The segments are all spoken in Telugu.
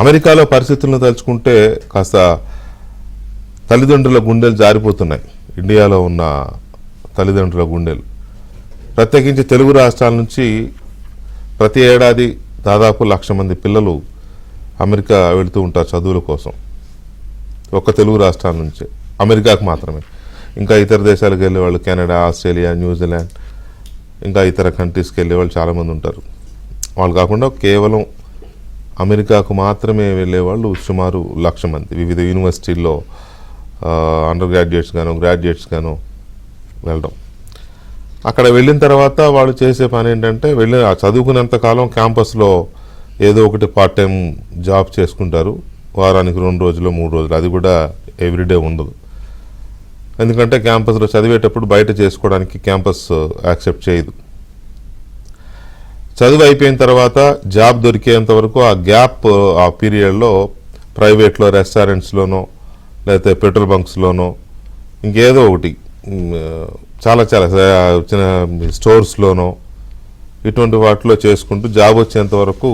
అమెరికాలో పరిస్థితులను తలుచుకుంటే కాస్త తల్లిదండ్రుల గుండెలు జారిపోతున్నాయి. ఇండియాలో ఉన్న తల్లిదండ్రుల గుండెలు, ప్రత్యేకించి తెలుగు రాష్ట్రాల నుంచి ప్రతి ఏడాది దాదాపు 1,00,000 మంది పిల్లలు అమెరికా వెళుతూ ఉంటారు చదువుల కోసం. ఒక్క తెలుగు రాష్ట్రాల నుంచే, అమెరికాకు మాత్రమే. ఇంకా ఇతర దేశాలకు వెళ్ళే వాళ్ళు కెనడా, ఆస్ట్రేలియా, న్యూజిలాండ్, ఇంకా ఇతర కంట్రీస్కి వెళ్ళే వాళ్ళు చాలామంది ఉంటారు. వాళ్ళు కాకుండా కేవలం అమెరికాకు మాత్రమే వెళ్ళేవాళ్ళు సుమారు 1,00,000 మంది వివిధ యూనివర్సిటీల్లో అండర్ గ్రాడ్యుయేట్స్ గాను గ్రాడ్యుయేట్స్ గాను వెళ్ళడం. అక్కడ వెళ్ళిన తర్వాత వాళ్ళు చేసే పని ఏంటంటే చదువుకునేంతకాలం క్యాంపస్లో ఏదో ఒకటి పార్ట్ టైం జాబ్ చేసుకుంటారు. వారానికి 2 రోజులు 3 రోజులు, అది కూడా ఎవ్రీడే ఉండదు. ఎందుకంటే క్యాంపస్లో చదివేటప్పుడు బయట చేసుకోవడానికి క్యాంపస్ యాక్సెప్ట్ చేయదు. చదువు అయిపోయిన తర్వాత జాబ్ దొరికేంత వరకు ఆ గ్యాప్, ఆ పీరియడ్లో ప్రైవేట్లో, రెస్టారెంట్స్లోనో లేకపోతే పెట్రోల్ బంక్స్లోనో ఇంకేదో ఒకటి చాలా చిన్న స్టోర్స్లోనో ఇటువంటి వాటిలో చేసుకుంటూ జాబ్ వచ్చేంత వరకు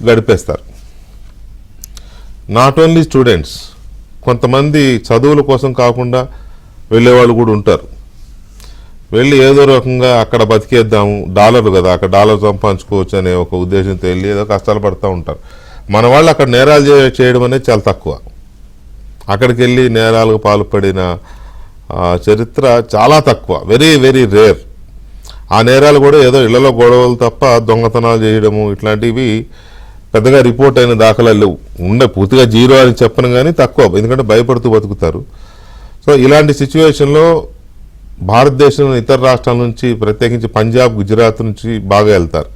గడిపేస్తారు. నాట్ ఓన్లీ స్టూడెంట్స్, కొంతమంది చదువుల కోసం కాకుండా వెళ్ళేవాళ్ళు కూడా ఉంటారు. వెళ్ళి ఏదో రకంగా అక్కడ బతికేద్దాము, డాలర్లు కదా, అక్కడ డాలర్ సంపాదించుకోవచ్చు అనే ఒక ఉద్దేశంతో వెళ్ళి ఏదో కష్టాలు పడుతూ ఉంటారు. మన వాళ్ళు అక్కడ నేరాలు చేయడం అనేది చాలా తక్కువ. అక్కడికి వెళ్ళి నేరాలకు పాల్పడిన చరిత్ర చాలా తక్కువ, వెరీ వెరీ రేర్. ఆ నేరాలు కూడా ఏదో ఇళ్లలో గొడవలు తప్ప దొంగతనాలు చేయడము ఇట్లాంటివి పెద్దగా రిపోర్ట్ అయిన దాఖలాలు లేవు. పూర్తిగా జీరో అని చెప్పను కానీ తక్కువ, ఎందుకంటే భయపడుతూ బతుకుతారు. సో ఇలాంటి సిచ్యువేషన్లో భారతదేశంలో ఇతర రాష్ట్రాల నుంచి, ప్రత్యేకించి పంజాబ్, గుజరాత్ నుంచి బాగా వెళ్తారు.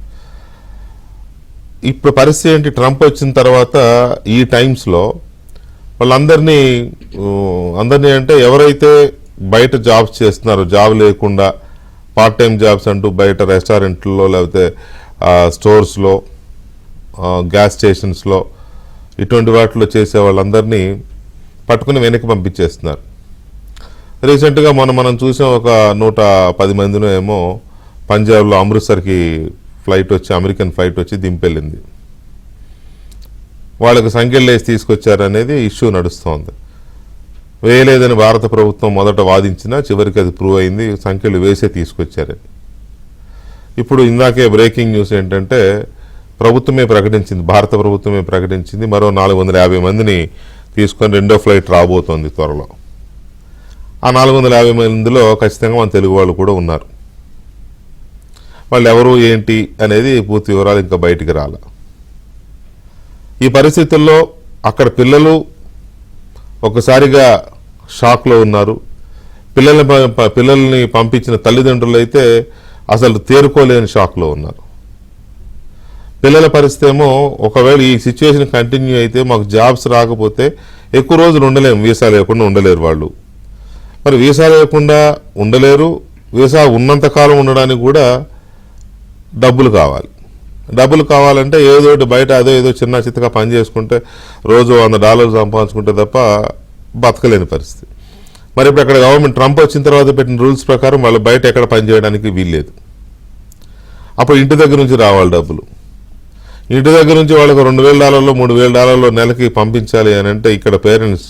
ఇప్పుడు పరిస్థితి ఏంటి, ట్రంప్ వచ్చిన తర్వాత ఈ టైమ్స్లో వాళ్ళందరినీ అంటే ఎవరైతే బయట జాబ్స్ చేస్తున్నారో, జాబ్ లేకుండా పార్ట్ టైం జాబ్స్ అంటూ బయట రెస్టారెంట్లో లేకపోతే స్టోర్స్లో, గ్యాస్ స్టేషన్స్లో ఇటువంటి వాటిలో చేసే వాళ్ళందరినీ పట్టుకుని వెనక్కి పంపించేస్తున్నారు. రీసెంట్గా మనం చూసాం, ఒక 110 మందినో ఏమో పంజాబ్లో అమృత్సర్కి ఫ్లైట్ వచ్చి, అమెరికన్ ఫ్లైట్ వచ్చి దింపెళ్ళింది. వాళ్ళకు సంఖ్యలు వేసి తీసుకొచ్చారనేది ఇష్యూ నడుస్తోంది. వేయలేదని భారత ప్రభుత్వం మొదట వాదించినా చివరికి అది ప్రూవ్ అయింది, సంఖ్యలు వేసే తీసుకొచ్చారని. ఇప్పుడు ఇందాకే బ్రేకింగ్ న్యూస్ ఏంటంటే ప్రభుత్వమే ప్రకటించింది, భారత ప్రభుత్వమే ప్రకటించింది, మరో 450 మందిని తీసుకొని రెండో ఫ్లైట్ రాబోతోంది త్వరలో. ఆ 450 మందిలో ఖచ్చితంగా మన తెలుగు వాళ్ళు కూడా ఉన్నారు. వాళ్ళు ఎవరు ఏంటి అనేది పూర్తి వివరాలు ఇంకా బయటికి రాల. ఈ పరిస్థితుల్లో అక్కడ పిల్లలు ఒకసారిగా షాక్లో ఉన్నారు. పిల్లల్ని పంపించిన తల్లిదండ్రులు అయితే అసలు తేరుకోలేని షాక్లో ఉన్నారు. పిల్లల పరిస్థితి ఏమో, ఒకవేళ ఈ సిచ్యువేషన్ కంటిన్యూ అయితే మాకు జాబ్స్ రాకపోతే ఎక్కువ రోజులు ఉండలేము, వీసా లేకుండా ఉండలేరు వాళ్ళు. మరి వీసా లేకుండా ఉండలేరు, వీసా ఉన్నంతకాలం ఉండడానికి కూడా డబ్బులు కావాలి. డబ్బులు కావాలంటే ఏదో బయట ఏదో చిన్న చిత్తగా పని చేసుకుంటే రోజు $100 సంపాదించుకుంటే తప్ప బతకలేని పరిస్థితి. మరి ఇప్పుడు అక్కడ గవర్నమెంట్ ట్రంప్ వచ్చిన తర్వాత పెట్టిన రూల్స్ ప్రకారం వాళ్ళు బయట ఎక్కడ పని చేయడానికి వీల్లేదు. అప్పుడు ఇంటి దగ్గర నుంచి రావాలి డబ్బులు. ఇంటి దగ్గర నుంచి వాళ్ళకు $2,000 $3,000 నెలకి పంపించాలి అని అంటే ఇక్కడ పేరెంట్స్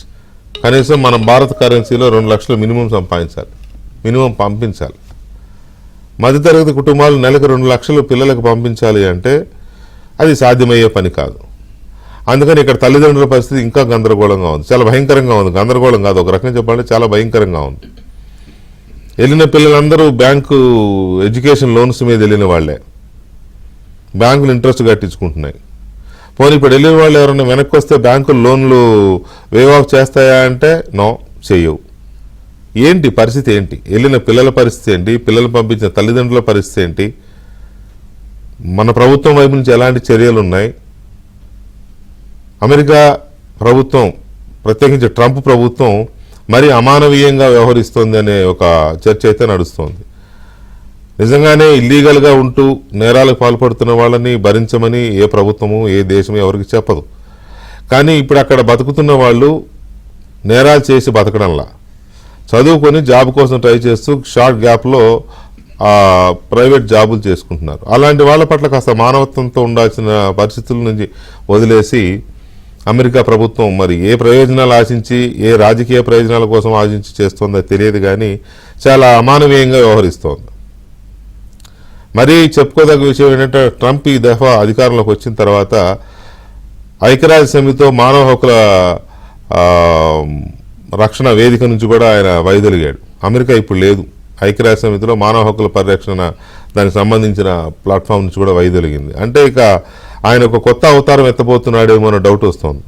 కనీసం మన భారత కరెన్సీలో 2 లక్షలు మినిమం సంపాదించాలి, మినిమం పంపించాలి. మధ్యతరగతి కుటుంబాలు నెలకు 2 లక్షలు పిల్లలకు పంపించాలి అంటే అది సాధ్యమయ్యే పని కాదు. అందుకని ఇక్కడ తల్లిదండ్రుల పరిస్థితి ఇంకా గందరగోళంగా ఉంది, చాలా భయంకరంగా ఉంది. గందరగోళం కాదు, ఒక రకంగా చెప్పాలంటే చాలా భయంకరంగా ఉంది. వెళ్ళిన పిల్లలందరూ బ్యాంకు ఎడ్యుకేషన్ లోన్స్ మీద వెళ్ళిన వాళ్లే, బ్యాంకులు ఇంట్రెస్ట్ కట్టించుకుంటున్నాయి. పోనీ ఇప్పుడు వెళ్ళిన వాళ్ళు ఎవరైనా వెనక్కి వస్తే బ్యాంకులు లోన్లు వేవ్ ఆఫ్ చేస్తాయా అంటే నో, చెయ్యవు. ఏంటి పరిస్థితి ఏంటి, వెళ్ళిన పిల్లల పరిస్థితి ఏంటి, పిల్లలు పంపించిన తల్లిదండ్రుల పరిస్థితి ఏంటి, మన ప్రభుత్వం వైపు నుంచి ఎలాంటి చర్యలు ఉన్నాయి, అమెరికా ప్రభుత్వం ప్రత్యేకించి ట్రంప్ ప్రభుత్వం మరీ అమానవీయంగా వ్యవహరిస్తోంది అనే ఒక చర్చ అయితే నడుస్తోంది. నిజంగానే ఇల్లీగల్గా ఉంటూ నేరాలకు పాల్పడుతున్న వాళ్ళని భరించమని ఏ ప్రభుత్వము, ఏ దేశము ఎవరికి చెప్పదు. కానీ ఇప్పుడు అక్కడ బతుకుతున్న వాళ్ళు నేరాలు చేసి బతకడంలా, చదువుకొని జాబ్ కోసం ట్రై చేస్తూ షార్ట్ గ్యాప్లో ప్రైవేట్ జాబులు చేసుకుంటున్నారు. అలాంటి వాళ్ళ పట్ల కాస్త మానవత్వంతో ఉండాల్సిన పరిస్థితుల నుంచి వదిలేసి అమెరికా ప్రభుత్వం మరి ఏ ప్రయోజనాలు ఆశించి ఏ రాజకీయ ప్రయోజనాల కోసం ఆశించి చేస్తుందో తెలియదు, కానీ చాలా అమానవీయంగా వ్యవహరిస్తోంది. మరీ చెప్పుకోదగ్గ విషయం ఏంటంటే ట్రంప్ ఈ దఫా అధికారంలోకి వచ్చిన తర్వాత ఐక్యరాజ్య సమితితో మానవ హక్కుల రక్షణ వేదిక నుంచి కూడా ఆయన వైదొలిగాడు. అమెరికా ఇప్పుడు లేదు, ఐక్యరాజ్య సమితిలో మానవ హక్కుల పరిరక్షణ దానికి సంబంధించిన ప్లాట్ఫామ్ నుంచి కూడా వైదొలిగింది. అంటే ఇక ఆయన ఒక కొత్త అవతారం ఎత్తబోతున్నాడేమో అన్న డౌట్ వస్తుంది.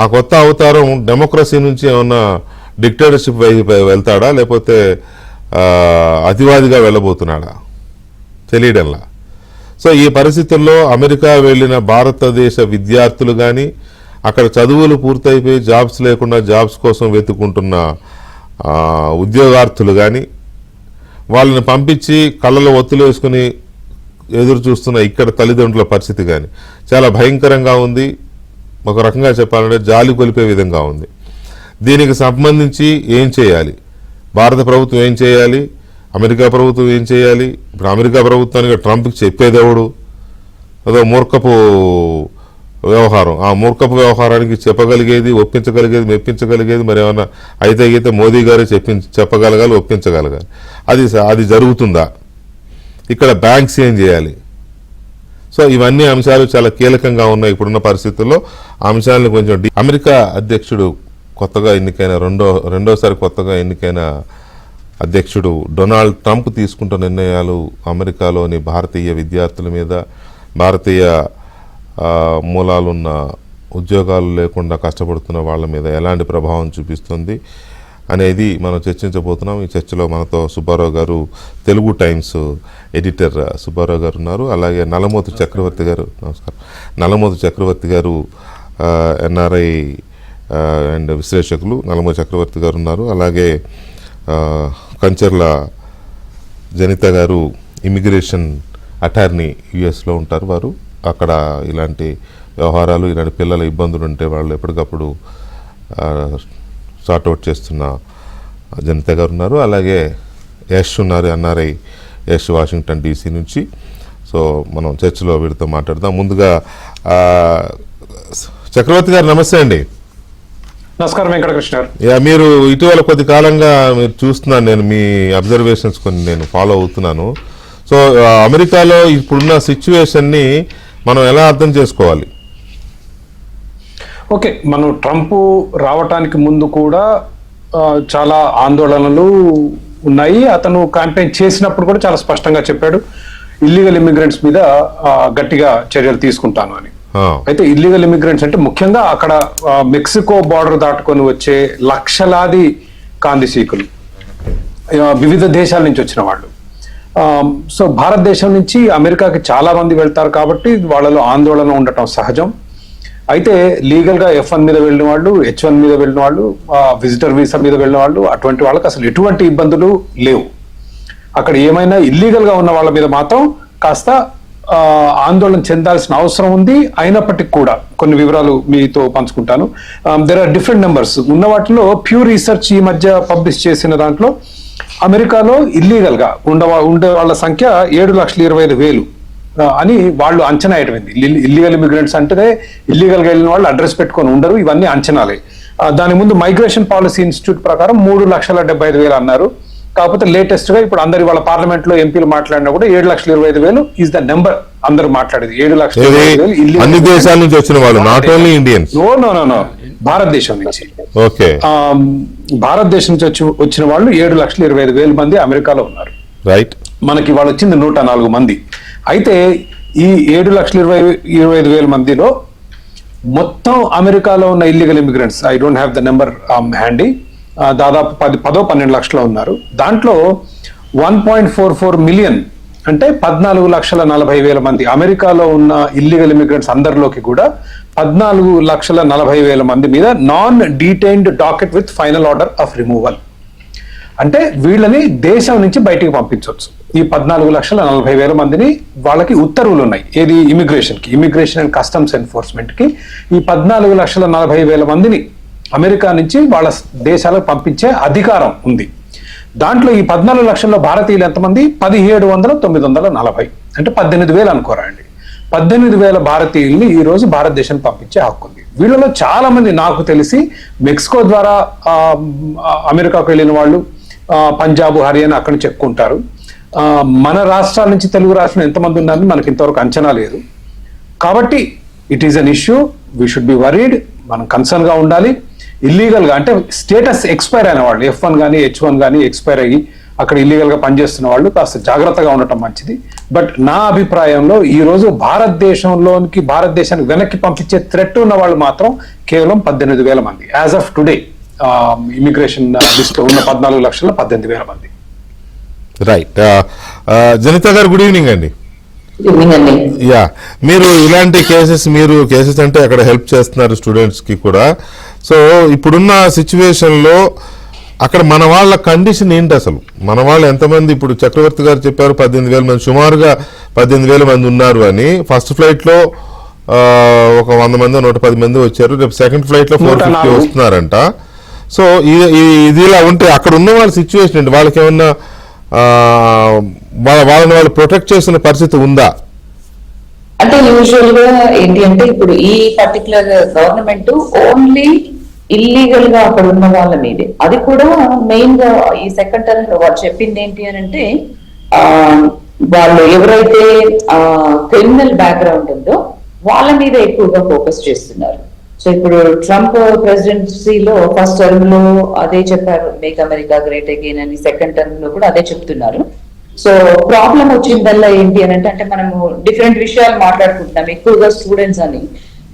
ఆ కొత్త అవతారం డెమోక్రసీ నుంచి ఏమన్నా డిక్టేటర్షిప్ వెళ్తాడా, లేకపోతే అతివాదిగా వెళ్ళబోతున్నాడా తెలియడంలా. సో ఈ పరిస్థితుల్లో అమెరికా వెళ్ళిన భారతదేశ విద్యార్థులు కానీ, అక్కడ చదువులు పూర్తయిపోయి జాబ్స్ లేకుండా జాబ్స్ కోసం వెతుకుంటున్న ఉద్యోగార్థులు కానీ, వాళ్ళని పంపించి కళ్ళలో ఒత్తులు వేసుకుని ఎదురు చూస్తున్న ఇక్కడ తల్లిదండ్రుల పరిస్థితి కానీ చాలా భయంకరంగా ఉంది. ఒక రకంగా చెప్పాలంటే జాలి కొలిపే విధంగా ఉంది. దీనికి సంబంధించి ఏం చేయాలి, భారత ప్రభుత్వం ఏం చేయాలి, అమెరికా ప్రభుత్వం ఏం చేయాలి? ఇప్పుడు అమెరికా ప్రభుత్వానికి ట్రంప్కి చెప్పేదేవుడు, అదో మూర్ఖపు వ్యవహారం. ఆ మూర్ఖపు వ్యవహారానికి చెప్పగలిగేది, ఒప్పించగలిగేది, మెప్పించగలిగేది మరి ఏమన్నా అయితే మోదీ గారే చెప్పగలగాలి, ఒప్పించగలగాలి. అది జరుగుతుందా? ఇక్కడ బ్యాంక్స్ ఏం చేయాలి? సో ఇవన్నీ అంశాలు చాలా కీలకంగా ఉన్నాయి ఇప్పుడున్న పరిస్థితుల్లో. ఆ అంశాలను కొంచెం అమెరికా అధ్యక్షుడు కొత్తగా ఎన్నికైన రెండోసారి కొత్తగా ఎన్నికైన అధ్యక్షుడు డొనాల్డ్ ట్రంప్ తీసుకుంటున్న నిర్ణయాలు అమెరికాలోని భారతీయ విద్యార్థుల మీద, భారతీయ మూలాలున్న ఉద్యోగాలు లేకుండా కష్టపడుతున్న వాళ్ళ మీద ఎలాంటి ప్రభావం చూపిస్తుంది అనేది మనం చర్చించబోతున్నాం. ఈ చర్చలో మనతో సుబ్బారావు గారు, తెలుగు టైమ్స్ ఎడిటర్ సుబ్బారావు గారు ఉన్నారు. అలాగే నల్లమోతు చక్రవర్తి గారు, నమస్కారం, నల్లమోతు చక్రవర్తి గారు ఎన్ఆర్ఐ అండ్ విశ్లేషకులు నల్లమోతు చక్రవర్తి గారు ఉన్నారు. అలాగే కంచర్ల జనిత గారు ఇమిగ్రేషన్ అటార్నీ యుఎస్లో ఉంటారు. వారు అక్కడ ఇలాంటి వ్యవహారాలు, ఇలాంటి పిల్లల ఇబ్బందులు ఉంటే వాళ్ళు ఎప్పటికప్పుడు సార్ట్అవుట్ చేస్తున్న జనిత గారు ఉన్నారు. అలాగే యష్ ఉన్నారు, ఎన్ఆర్ఐ యష్, వాషింగ్టన్ DC నుంచి. సో మనం చర్చలో వీరితో మాట్లాడదాం. ముందుగా చక్రవర్తి గారు నమస్తే అండి. నమస్కారం వెంకటకృష్ణ గారు. మీరు ఇటీవల కొద్ది కాలంగా మీరు చూస్తున్నాను, నేను మీ అబ్జర్వేషన్స్ కొన్ని నేను ఫాలో అవుతున్నాను. సో అమెరికాలో ఇప్పుడున్న సిచ్యువేషన్ని మనం ఎలా అర్థం చేసుకోవాలి? ఓకే, మనం ట్రంప్ రావటానికి ముందు కూడా చాలా ఆందోళనలు ఉన్నాయి. అతను క్యాంపెయిన్ చేసినప్పుడు కూడా చాలా స్పష్టంగా చెప్పాడు, ఇల్లీగల్ ఇమిగ్రెంట్స్ మీద గట్టిగా చర్యలు తీసుకుంటాను అని. అయితే ఇల్లీగల్ ఇమిగ్రెంట్స్ అంటే ముఖ్యంగా అక్కడ మెక్సికో బార్డర్ దాటుకొని వచ్చే లక్షలాది కాందిశీకులు, వివిధ దేశాల నుంచి వచ్చిన వాళ్ళు. సో భారతదేశం నుంచి అమెరికాకి చాలా మంది వెళ్తారు కాబట్టి వాళ్ళలో ఆందోళన ఉండటం సహజం. అయితే లీగల్గా F1 మీద వెళ్ళిన వాళ్ళు, H1 మీద వెళ్ళిన వాళ్ళు, విజిటర్ వీసా మీద వెళ్ళిన వాళ్ళు, అటువంటి వాళ్ళకి అసలు ఎటువంటి ఇబ్బందులు లేవు. అక్కడ ఏమైనా ఇల్లీగల్గా ఉన్న వాళ్ళ మీద మాత్రం కాస్త ఆందోళన చెందాల్సిన అవసరం ఉంది. అయినప్పటికీ కూడా కొన్ని వివరాలు మీతో పంచుకుంటాను. దెర్ ఆర్ డిఫరెంట్ నెంబర్స్ ఉన్న వాటిలో ప్యూ రీసెర్చ్ ఈ మధ్య పబ్లిష్ చేసిన దాంట్లో అమెరికాలో ఇల్లీగల్గా ఉండే వాళ్ళ సంఖ్య 7,25,000 అని వాళ్ళు అంచనా వేయటమైంది. ఇల్లీగల్ ఇమిగ్రెంట్స్ అంటే ఇల్లీగల్గా వెళ్ళిన వాళ్ళు అడ్రస్ పెట్టుకొని ఉండరు, ఇవన్నీ అంచనాలే. దాని ముందు మైగ్రేషన్ పాలసీ ఇన్స్టిట్యూట్ ప్రకారం 3,75,000 అన్నారు. కాకపోతే లేటెస్ట్ గా ఇప్పుడు అందరి వాళ్ళ పార్లమెంట్ లో ఎంపీలు మాట్లాడినా కూడా 7,25,000 ఈజ్ ద నెంబర్ అందరూ మాట్లాడేది. 7,25,000 అన్ని దేశాల నుంచి వచ్చిన వాళ్ళు, నాట్ ఓన్లీ ఇండియన్స్. నో భారతదేశం నుంచి. ఓకే, భారతదేశం నుంచి వచ్చిన వాళ్ళు 7,25,000 మంది అమెరికాలో ఉన్నారు. రైట్. మనకి వాళ్ళు వచ్చింది 104 మంది. అయితే ఈ 7,25,000 మందిలో మొత్తం అమెరికాలో ఉన్న illegal immigrants, I don't have the number handy, దాదాపు 10-12 లక్షలు ఉన్నారు. దాంట్లో 1.44 మిలియన్ అంటే 14,40,000 మంది అమెరికాలో ఉన్న ఇల్లీగల్ ఇమిగ్రెంట్స్ అందరిలోకి కూడా 14,40,000 మంది మీద non detained docket with final order of removal, అంటే వీళ్ళని దేశం నుంచి బయటికి పంపించవచ్చు. ఈ 14,40,000 మందిని వాళ్ళకి ఉత్తర్వులు ఉన్నాయి. ఏది? ఇమిగ్రేషన్ అండ్ కస్టమ్స్ ఎన్ఫోర్స్మెంట్ కి ఈ 14,40,000 మందిని అమెరికా నుంచి వాళ్ళ దేశాలకు పంపించే అధికారం ఉంది. దాంట్లో ఈ 14 లక్షల్లో భారతీయులు ఎంతమంది? 17,940, అంటే 18,000 అనుకోరా అండి. 18,000 భారతీయుల్ని ఈ రోజు భారతదేశానికి పంపించే హక్కు ఉంది. వీళ్ళలో చాలా మంది నాకు తెలిసి మెక్సికో ద్వారా అమెరికాకు వెళ్ళిన వాళ్ళు, పంజాబ్, హర్యానా అక్కడి నుంచి ఎక్కువ ఉంటారు. మన రాష్ట్రాల నుంచి తెలుగు రాష్ట్రంలో ఎంతమంది ఉన్నారని మనకి ఇంతవరకు అంచనా లేదు. కాబట్టి it is an issue, we should be worried. మనం కన్సర్న్ గా ఉండాలి. ఇల్లీగల్ గా అంటే స్టేటస్ ఎక్స్పైర్ అయిన వాళ్ళు, F1 కానీ H1 కానీ ఎక్స్పైర్ అయ్యి అక్కడ ఇల్లీగల్ గా పనిచేస్తున్న వాళ్ళు కాస్త జాగ్రత్తగా ఉండటం మంచిది. బట్ నా అభిప్రాయంలో ఈ రోజు భారతదేశానికి వెనక్కి పంపించే థ్రెట్ ఉన్న వాళ్ళు మాత్రం కేవలం 18,000 మంది. As of today immigration list ఉన్న 14,18,000 మంది. రైట్. జనిత గారు, గుడ్ ఈవినింగ్ అండి. యా, మీరు ఇలాంటి కేసెస్ అంటే అక్కడ హెల్ప్ చేస్తున్నారు స్టూడెంట్స్ కి కూడా. సో ఇప్పుడున్న సిచ్యువేషన్ లో అక్కడ మన వాళ్ళ కండిషన్ ఏంటి అసలు? మన వాళ్ళు ఎంతమంది? ఇప్పుడు చక్రవర్తి గారు చెప్పారు 18,000 మంది, సుమారుగా 18,000 మంది ఉన్నారు అని. ఫస్ట్ ఫ్లైట్ లో ఒక 100 మంది 110 మంది వచ్చారు. రేపు సెకండ్ ఫ్లైట్ లో 450 వస్తున్నారంట. సో ఇది ఇలా ఉంటే అక్కడ ఉన్న వాళ్ళ సిచ్యువేషన్ ఏంటి? వాళ్ళకి ఏమన్నా వాళ్ళని వాళ్ళు ప్రొటెక్ట్ చేసిన పరిస్థితి ఉందా? అంటే యూజువల్ గా ఏంటి అంటే ఇప్పుడు ఈ పర్టికులర్ గవర్నమెంట్ ఓన్లీ ఇల్లీగల్ గా అక్కడ ఉన్న వాళ్ళ మీదే, అది కూడా మెయిన్ గా ఈ సెకండ్ టర్మ్ లో వాళ్ళు చెప్పింది ఏంటి అని అంటే వాళ్ళు ఎవరైతే క్రిమినల్ బ్యాక్గ్రౌండ్ ఉందో వాళ్ళ మీద ఎక్కువగా ఫోకస్ చేస్తున్నారు. సో ఇప్పుడు ట్రంప్ ప్రెసిడెన్సీలో ఫస్ట్ టర్మ్ లో అదే చెప్పారు, మేక్ అమెరికా గ్రేట్ అగైన్ అని. సెకండ్ టర్మ్ లో కూడా అదే చెప్తున్నారు. సో ప్రాబ్లం వచ్చిందల్లా ఏంటి అని అంటే మనము డిఫరెంట్ విషయాలు మాట్లాడుకుంటున్నాం, ఎక్కువగా స్టూడెంట్స్ అని.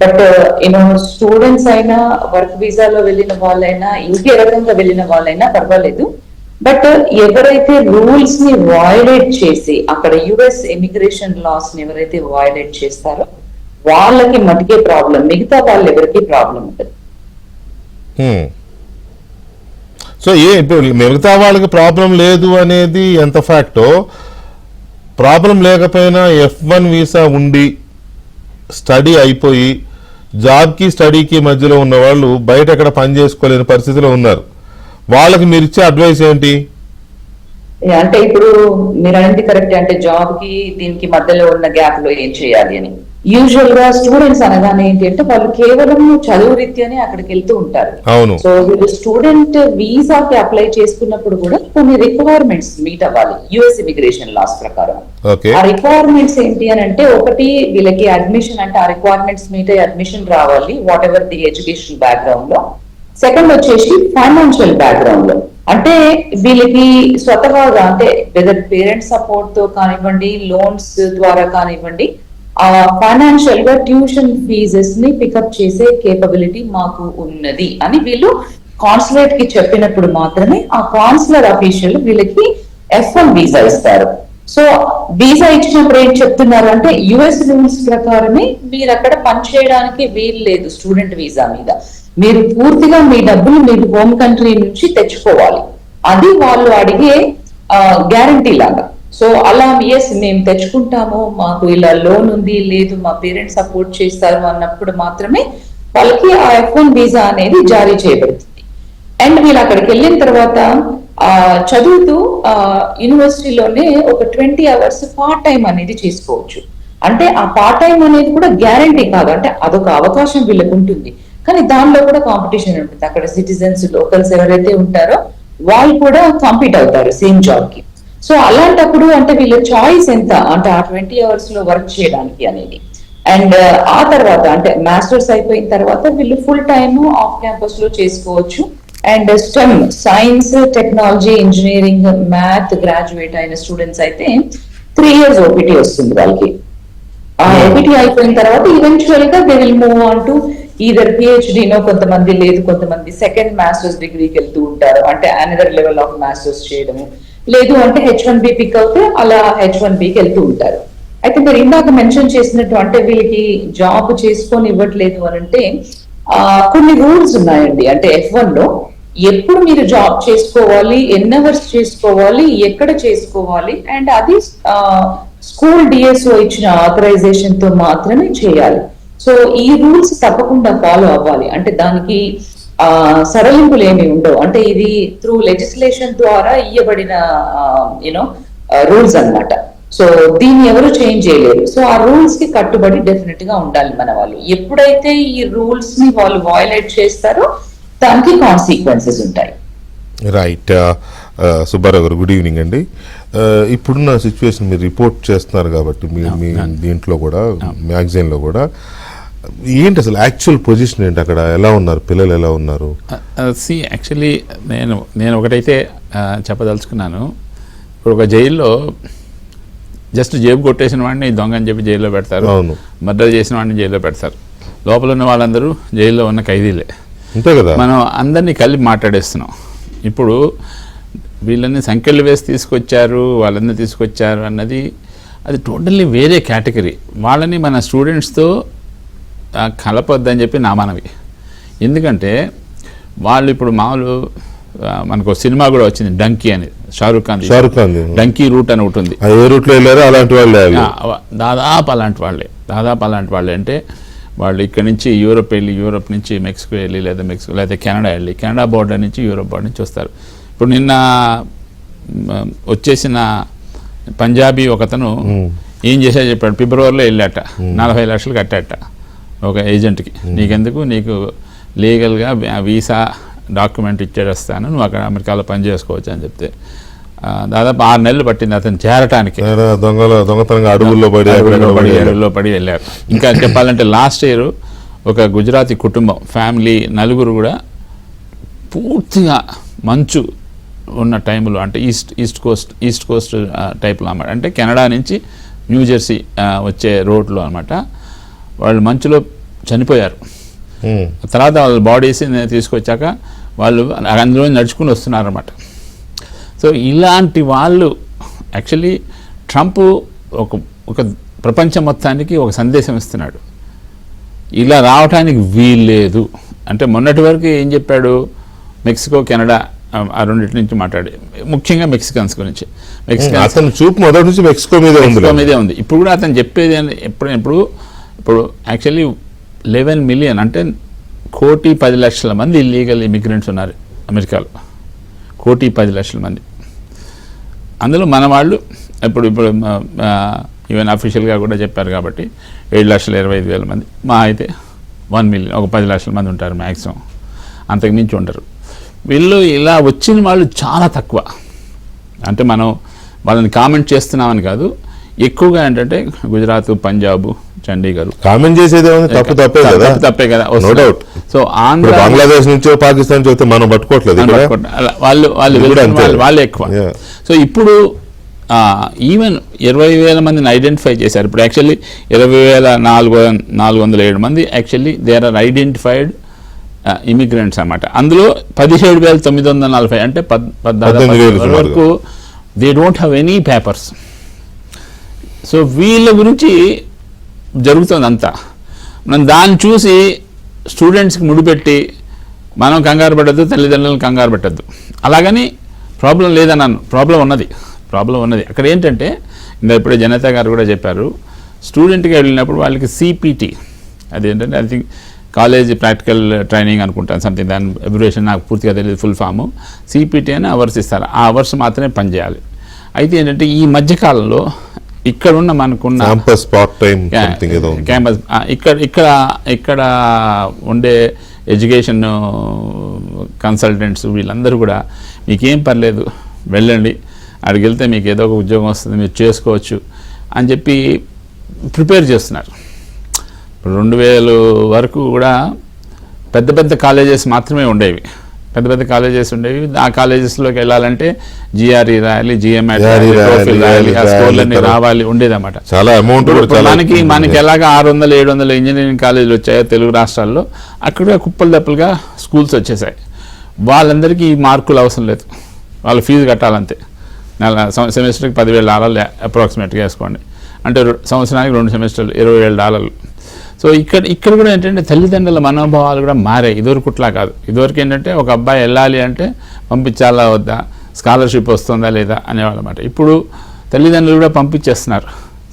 బట్ యూనో స్టూడెంట్స్ అయినా, వర్క్ వీసాలో వెళ్ళిన వాళ్ళైనా, ఇంకే రకంగా వెళ్ళిన వాళ్ళైనా పర్వాలేదు. బట్ ఎవరైతే రూల్స్ ని వయలేట్ చేసి అక్కడ యుఎస్ ఇమిగ్రేషన్ లాస్ ని ఎవరైతే వయలేట్ చేస్తారో వాళ్ళకి మటుకే ప్రాబ్లం, మిగతా వాళ్ళు ఎవరికి ప్రాబ్లం ఉంటుంది. సో ఇప్పుడు మిగతా వాళ్ళకి ప్రాబ్లం లేదు అనేది ఎంత ఫ్యాక్టో, ప్రాబ్లం లేకపోయినా F1 వీసా ఉండి స్టడీ అయిపోయి జాబ్కి స్టడీకి మధ్యలో ఉన్న వాళ్ళు బయట ఎక్కడ పని చేసుకోలేని పరిస్థితిలో ఉన్నారు. వాళ్ళకి మీరు ఇచ్చే అడ్వైస్ ఏంటి? అంటే ఇప్పుడు మీరు అనేది కరెక్ట్. అంటే జాబ్ కి దీనికి మధ్యలో ఉన్న గ్యాప్ లో ఏం చేయాలి అని. యూజువల్ గా స్టూడెంట్స్ అనగానే ఏంటి అంటే వాళ్ళు కేవలం చదువు రీత్యానే అక్కడికి వెళ్తూ ఉంటారు. సో వీళ్ళు స్టూడెంట్ వీసాకి అప్లై చేసుకున్నప్పుడు కూడా కొన్ని రిక్వైర్మెంట్స్ మీట్ అవ్వాలి యుఎస్ ఇమిగ్రేషన్ లాస్ ప్రకారం. ఆ రిక్వైర్మెంట్స్ ఏంటి అని అంటే, ఒకటి వీళ్ళకి అడ్మిషన్, అంటే ఆ రిక్వైర్మెంట్స్ మీట్ అయ్యి అడ్మిషన్ రావాలి what ever the education background లో. సెకండ్ వచ్చేసి ఫైనాన్షియల్ బ్యాక్గ్రౌండ్ లో, అంటే వీళ్ళకి స్వతహాగా అంటే వెదర్ పేరెంట్స్ సపోర్ట్ తో కానివ్వండి, లోన్స్ ద్వారా కానివ్వండి, ఆ ఫైనాన్షియల్ గా ట్యూషన్ ఫీజెస్ ని పికప్ చేసే కేపబిలిటీ మాకు ఉన్నది అని వీళ్ళు కాన్సులేట్ కి చెప్పినప్పుడు మాత్రమే ఆ కాన్సులర్ అఫీషియల్ వీళ్ళకి F1 వీసా ఇస్తారు. సో వీసా ఇచ్చినప్పుడు ఏం చెప్తున్నారు అంటే, యుఎస్ రూల్స్ ప్రకారమే మీరు అక్కడ పనిచేయడానికి వీలు లేదు స్టూడెంట్ వీసా మీద. మీరు పూర్తిగా మీ డబ్బులు మీరు హోమ్ కంట్రీ నుంచి తెచ్చుకోవాలి. అది వాళ్ళు అడిగే గ్యారంటీ లాగా. సో అలా ఎస్ మేము తెచ్చుకుంటాము, మాకు ఇలా లోన్ ఉంది, లేదు మా పేరెంట్స్ సపోర్ట్ చేస్తారు అన్నప్పుడు మాత్రమే వాళ్ళకి ఆ F1 వీసా అనేది జారీ చేయబడుతుంది. అండ్ వీళ్ళు అక్కడికి వెళ్ళిన తర్వాత చదువుతూ యూనివర్సిటీలోనే ఒక 20 hours పార్ట్ టైం అనేది చేసుకోవచ్చు. అంటే ఆ పార్ట్ టైం అనేది కూడా గ్యారంటీ కాదు, అంటే అదొక అవకాశం వీళ్ళకి ఉంటుంది. కానీ దానిలో కూడా కాంపిటీషన్ ఉంటుంది. అక్కడ సిటిజన్స్, లోకల్స్ ఎవరైతే ఉంటారో వాళ్ళు కూడా కాంపీట్ అవుతారు సేమ్ జాబ్ కి. సో అలాంటప్పుడు అంటే వీళ్ళ చాయిస్ ఎంత అంటే ఆ 20 hours లో వర్క్ చేయడానికి అనేది. అండ్ ఆ తర్వాత అంటే మాస్టర్స్ అయిపోయిన తర్వాత వీళ్ళు ఫుల్ టైమ్ ఆఫ్ క్యాంపస్ లో చేసుకోవచ్చు. And stem, science, technology, engineering, math graduate అయిన స్టూడెంట్స్ అయితే 3 years OPT వస్తుంది వాళ్ళకి. ఆ OPT అయిపోయిన తర్వాత ఈవెన్చువల్ గా they will move on to either PhD no, కొంతమంది లేదు కొంతమంది సెకండ్ మాస్టర్స్ డిగ్రీకి వెళ్తూ ఉంటారు, అంటే అనదర్ లెవెల్ ఆఫ్ మాస్టర్స్ చేయడము, లేదు అంటే H1B పిక్ అవుతే అలా H1Bకి వెళ్తూ ఉంటారు. అయితే మీరు ఇందాక మెన్షన్ చేసినట్టు అంటే వీళ్ళకి జాబ్ చేసుకొని ఇవ్వట్లేదు అని అంటే కొన్ని రూల్స్ ఉన్నాయండి. అంటే F1 లో ఎప్పుడు మీరు జాబ్ చేసుకోవాలి, ఎన్ని అవర్స్ చేసుకోవాలి, ఎక్కడ చేసుకోవాలి, అండ్ అది స్కూల్ DSO ఇచ్చిన ఆథరైజేషన్ తో మాత్రమే చేయాలి. సో ఈ రూల్స్ తప్పకుండా ఫాలో అవ్వాలి. అంటే దానికి సడలింపులు ఏమి ఉండవు. అంటే ఇది త్రూ లెజిస్లేషన్ ద్వారా ఇయ్యబడిన యూనో రూల్స్ అన్నమాట. సో దీన్ని ఎవరు చేంజ్ చేయలేరు. సో ఆ రూల్స్ కి కట్టుబడి డెఫినెట్ గా ఉండాలి మన వాళ్ళు. ఎప్పుడైతే ఈ రూల్స్ ని వాళ్ళు వయలేట్ చేస్తారో దానికి కాన్సిక్వెన్సెస్ ఉంటాయి. రైట్. సుబ్బారావు గారు, గుడ్ ఈవినింగ్ అండి. ఇప్పుడున్న సిచ్యువేషన్ మీరు రిపోర్ట్ చేస్తున్నారు కాబట్టి మీ దీంట్లో కూడా మ్యాగజైన్లో కూడా ఏంటి అసలు యాక్చువల్ పొజిషన్ ఏంటి, అక్కడ ఎలా ఉన్నారు పిల్లలు, ఎలా ఉన్నారు? యాక్చువల్లీ నేను ఒకటైతే చెప్పదలుచుకున్నాను. ఇప్పుడు ఒక జైల్లో జస్ట్ జేబు కొట్టేసిన వాడిని దొంగ అని చెప్పి జైల్లో పెడతారు, మర్డర్ చేసిన వాడిని జైల్లో పెడతారు. లోపల ఉన్న వాళ్ళందరూ జైల్లో ఉన్న ఖైదీలే, అంతే కదా. మనం అందరినీ కలిపి మాట్లాడేస్తున్నాం. ఇప్పుడు వీళ్ళని సంఖ్యలు వేసి తీసుకొచ్చారు, వాళ్ళందరూ తీసుకొచ్చారు అన్నది అది టోటల్లీ వేరే కేటగిరీ. వాళ్ళని మన స్టూడెంట్స్తో కలపొద్దని చెప్పి నా మనవి. ఎందుకంటే వాళ్ళు ఇప్పుడు మామూలు మనకు సినిమా కూడా వచ్చింది డంకీ అని, షారూక్ ఖాన్ డంకీ రూట్ అని ఒకటి ఉంది. ఏ రూట్లో వెళ్ళారో అలాంటి వాళ్ళే, దాదాపు అలాంటి వాళ్ళే. అంటే వాళ్ళు ఇక్కడ నుంచి యూరోప్ వెళ్ళి, యూరోప్ నుంచి మెక్సికో వెళ్ళి, లేదా కెనడా వెళ్ళి, కెనడా బోర్డర్ నుంచి యూరోప్ బోర్డర్ నుంచి వస్తారు. ఇప్పుడు నిన్న వచ్చేసిన పంజాబీ ఒకతను ఏం చేసా చెప్పాడు, ఫిబ్రవరిలో వెళ్ళాట, 40 లక్షలు కట్టాట ఒక ఏజెంట్కి. నీకెందుకు, నీకు లీగల్గా వీసా డాక్యుమెంట్ ఇచ్చేస్తాను, నువ్వు అక్కడ అమెరికాలో పని చేసుకోవచ్చు అని చెప్తే దాదాపు 6 నెలలు పట్టింది అతను చేరటానికి. దొంగతనంగా అడవుల్లో పడి వెళ్ళారు. ఇంకా చెప్పాలంటే లాస్ట్ ఇయర్ ఒక గుజరాతీ కుటుంబం ఫ్యామిలీ నలుగురు కూడా పూర్తిగా మంచు ఉన్న టైంలో, అంటే ఈస్ట్ కోస్ట్ టైప్లో అన్నమాట, అంటే కెనడా నుంచి న్యూజెర్సీ వచ్చే రోడ్లో అనమాట, వాళ్ళు మంచులో చనిపోయారు. తర్వాత వాళ్ళ బాడీస్ తీసుకొచ్చాక వాళ్ళు అందులో నడుచుకుని వస్తున్నారన్నమాట. సో ఇలాంటి వాళ్ళు యాక్చువల్లీ ట్రంప్ ఒక ప్రపంచం మొత్తానికి ఒక సందేశం ఇస్తున్నాడు, ఇలా రావటానికి వీల్లేదు. అంటే మొన్నటి వరకు ఏం చెప్పాడు, మెక్సికో కెనడా ఆ రెండింటి నుంచి మాట్లాడి, ముఖ్యంగా మెక్సికన్స్ గురించి. అతను చూపు మొదటి నుంచి మెక్సికో మీదే ఉంది. ఇప్పుడు కూడా అతను చెప్పేది ఇప్పుడు యాక్చువల్లీ 11 మిలియన్ అంటే 1,10,00,000 మంది ఇల్లీగల్ ఇమిగ్రెంట్స్ ఉన్నారు అమెరికాలో, 1,10,00,000 మంది. అందులో మన వాళ్ళు ఇప్పుడు ఈవెన్ అఫీషియల్గా కూడా చెప్పారు కాబట్టి 7,25,000 మంది, మా అయితే 1 మిలియన్, ఒక 10 లక్షల మంది ఉంటారు మ్యాక్సిమం, అంతకుమించి ఉండరు. వీళ్ళు ఇలా వచ్చిన వాళ్ళు చాలా తక్కువ. అంటే మనం వాళ్ళని కామెంట్ చేస్తున్నామని కాదు, ఎక్కువగా ఏంటంటే గుజరాత్, పంజాబ్, చండీగఢ్. కామెంట్ చేసేది తప్పే కదా. సో ఆంధ్ర, బంగ్లాదేశ్ నుంచో పాకిస్తాన్ నుంచి మనం పట్టుకోవట్లేదు, వాళ్ళు ఎక్కువ. సో ఇప్పుడు ఈవెన్ 20,000 మందిని ఐడెంటిఫై చేశారు. ఇప్పుడు యాక్చువల్లీ 20,407 మంది actually they are identified immigrants అన్నమాట. అందులో 17,940 అంటే 18,000 వరకు they don't have any papers. So వీళ్ళ గురించి జరుగుతుంది అంతా. మనం దాన్ని చూసి స్టూడెంట్స్కి ముడిపెట్టి మనం కంగారు పెట్టద్దు, తల్లిదండ్రులను కంగారు పెట్టద్దు. అలాగని ప్రాబ్లం లేదన్నాను, ప్రాబ్లం ఉన్నది. అక్కడ ఏంటంటే ఇప్పుడే జనతా గారు కూడా చెప్పారు, స్టూడెంట్కి వెళ్ళినప్పుడు వాళ్ళకి సిపిటి, అదేంటంటే I think college practical training అనుకుంటాను, సంథింగ్, దాని అబ్రివేషన్ నాకు పూర్తిగా తెలియదు ఫుల్ ఫాము. సిపిటి అని అవర్స్ ఇస్తారు, ఆ అవర్స్ మాత్రమే పనిచేయాలి. అయితే ఏంటంటే ఈ మధ్యకాలంలో ఇక్కడున్న మనకున్న క్యాంపస్ ఇక్కడ ఉండే ఎడ్యుకేషన్ కన్సల్టెంట్స్ వీళ్ళందరూ కూడా మీకేం పర్లేదు వెళ్ళండి, అక్కడికి వెళ్తే మీకు ఏదో ఒక ఉద్యోగం వస్తుంది, మీరు చేసుకోవచ్చు అని చెప్పి ప్రిపేర్ చేస్తున్నారు. 2000 వరకు కూడా పెద్ద కాలేజెస్ మాత్రమే ఉండేవి, ఆ కాలేజెస్లోకి వెళ్ళాలంటే జిఆర్ఈ రాయాలి, జిఎంఐ రాయాలి, ఆ స్కోర్లన్నీ రావాలి, ఉండేదన్నమాట. చాలా అమౌంట్. మనకి ఎలాగా 600-700 ఇంజనీరింగ్ కాలేజీలు వచ్చాయో తెలుగు రాష్ట్రాల్లో, అక్కడ కుప్పలు దప్పలుగా స్కూల్స్ వచ్చేసాయి. వాళ్ళందరికీ ఈ మార్కులు అవసరం లేదు, వాళ్ళు ఫీజు కట్టాలంతే. సెమిస్టర్కి $10,000 అప్రాక్సిమేట్గా వేసుకోండి, అంటే సంవత్సరానికి 2 సెమిస్టర్లు $20,000. సో ఇక్కడ కూడా ఏంటంటే తల్లిదండ్రుల మనోభావాలు కూడా మారాయి. ఇదివరకుట్లా కాదు. ఇదివరకు ఏంటంటే ఒక అబ్బాయి వెళ్ళాలి అంటే పంపించాలా వద్దా, స్కాలర్షిప్ వస్తుందా లేదా అనేవాళ్ళు అన్నమాట. ఇప్పుడు తల్లిదండ్రులు కూడా పంపించేస్తున్నారు.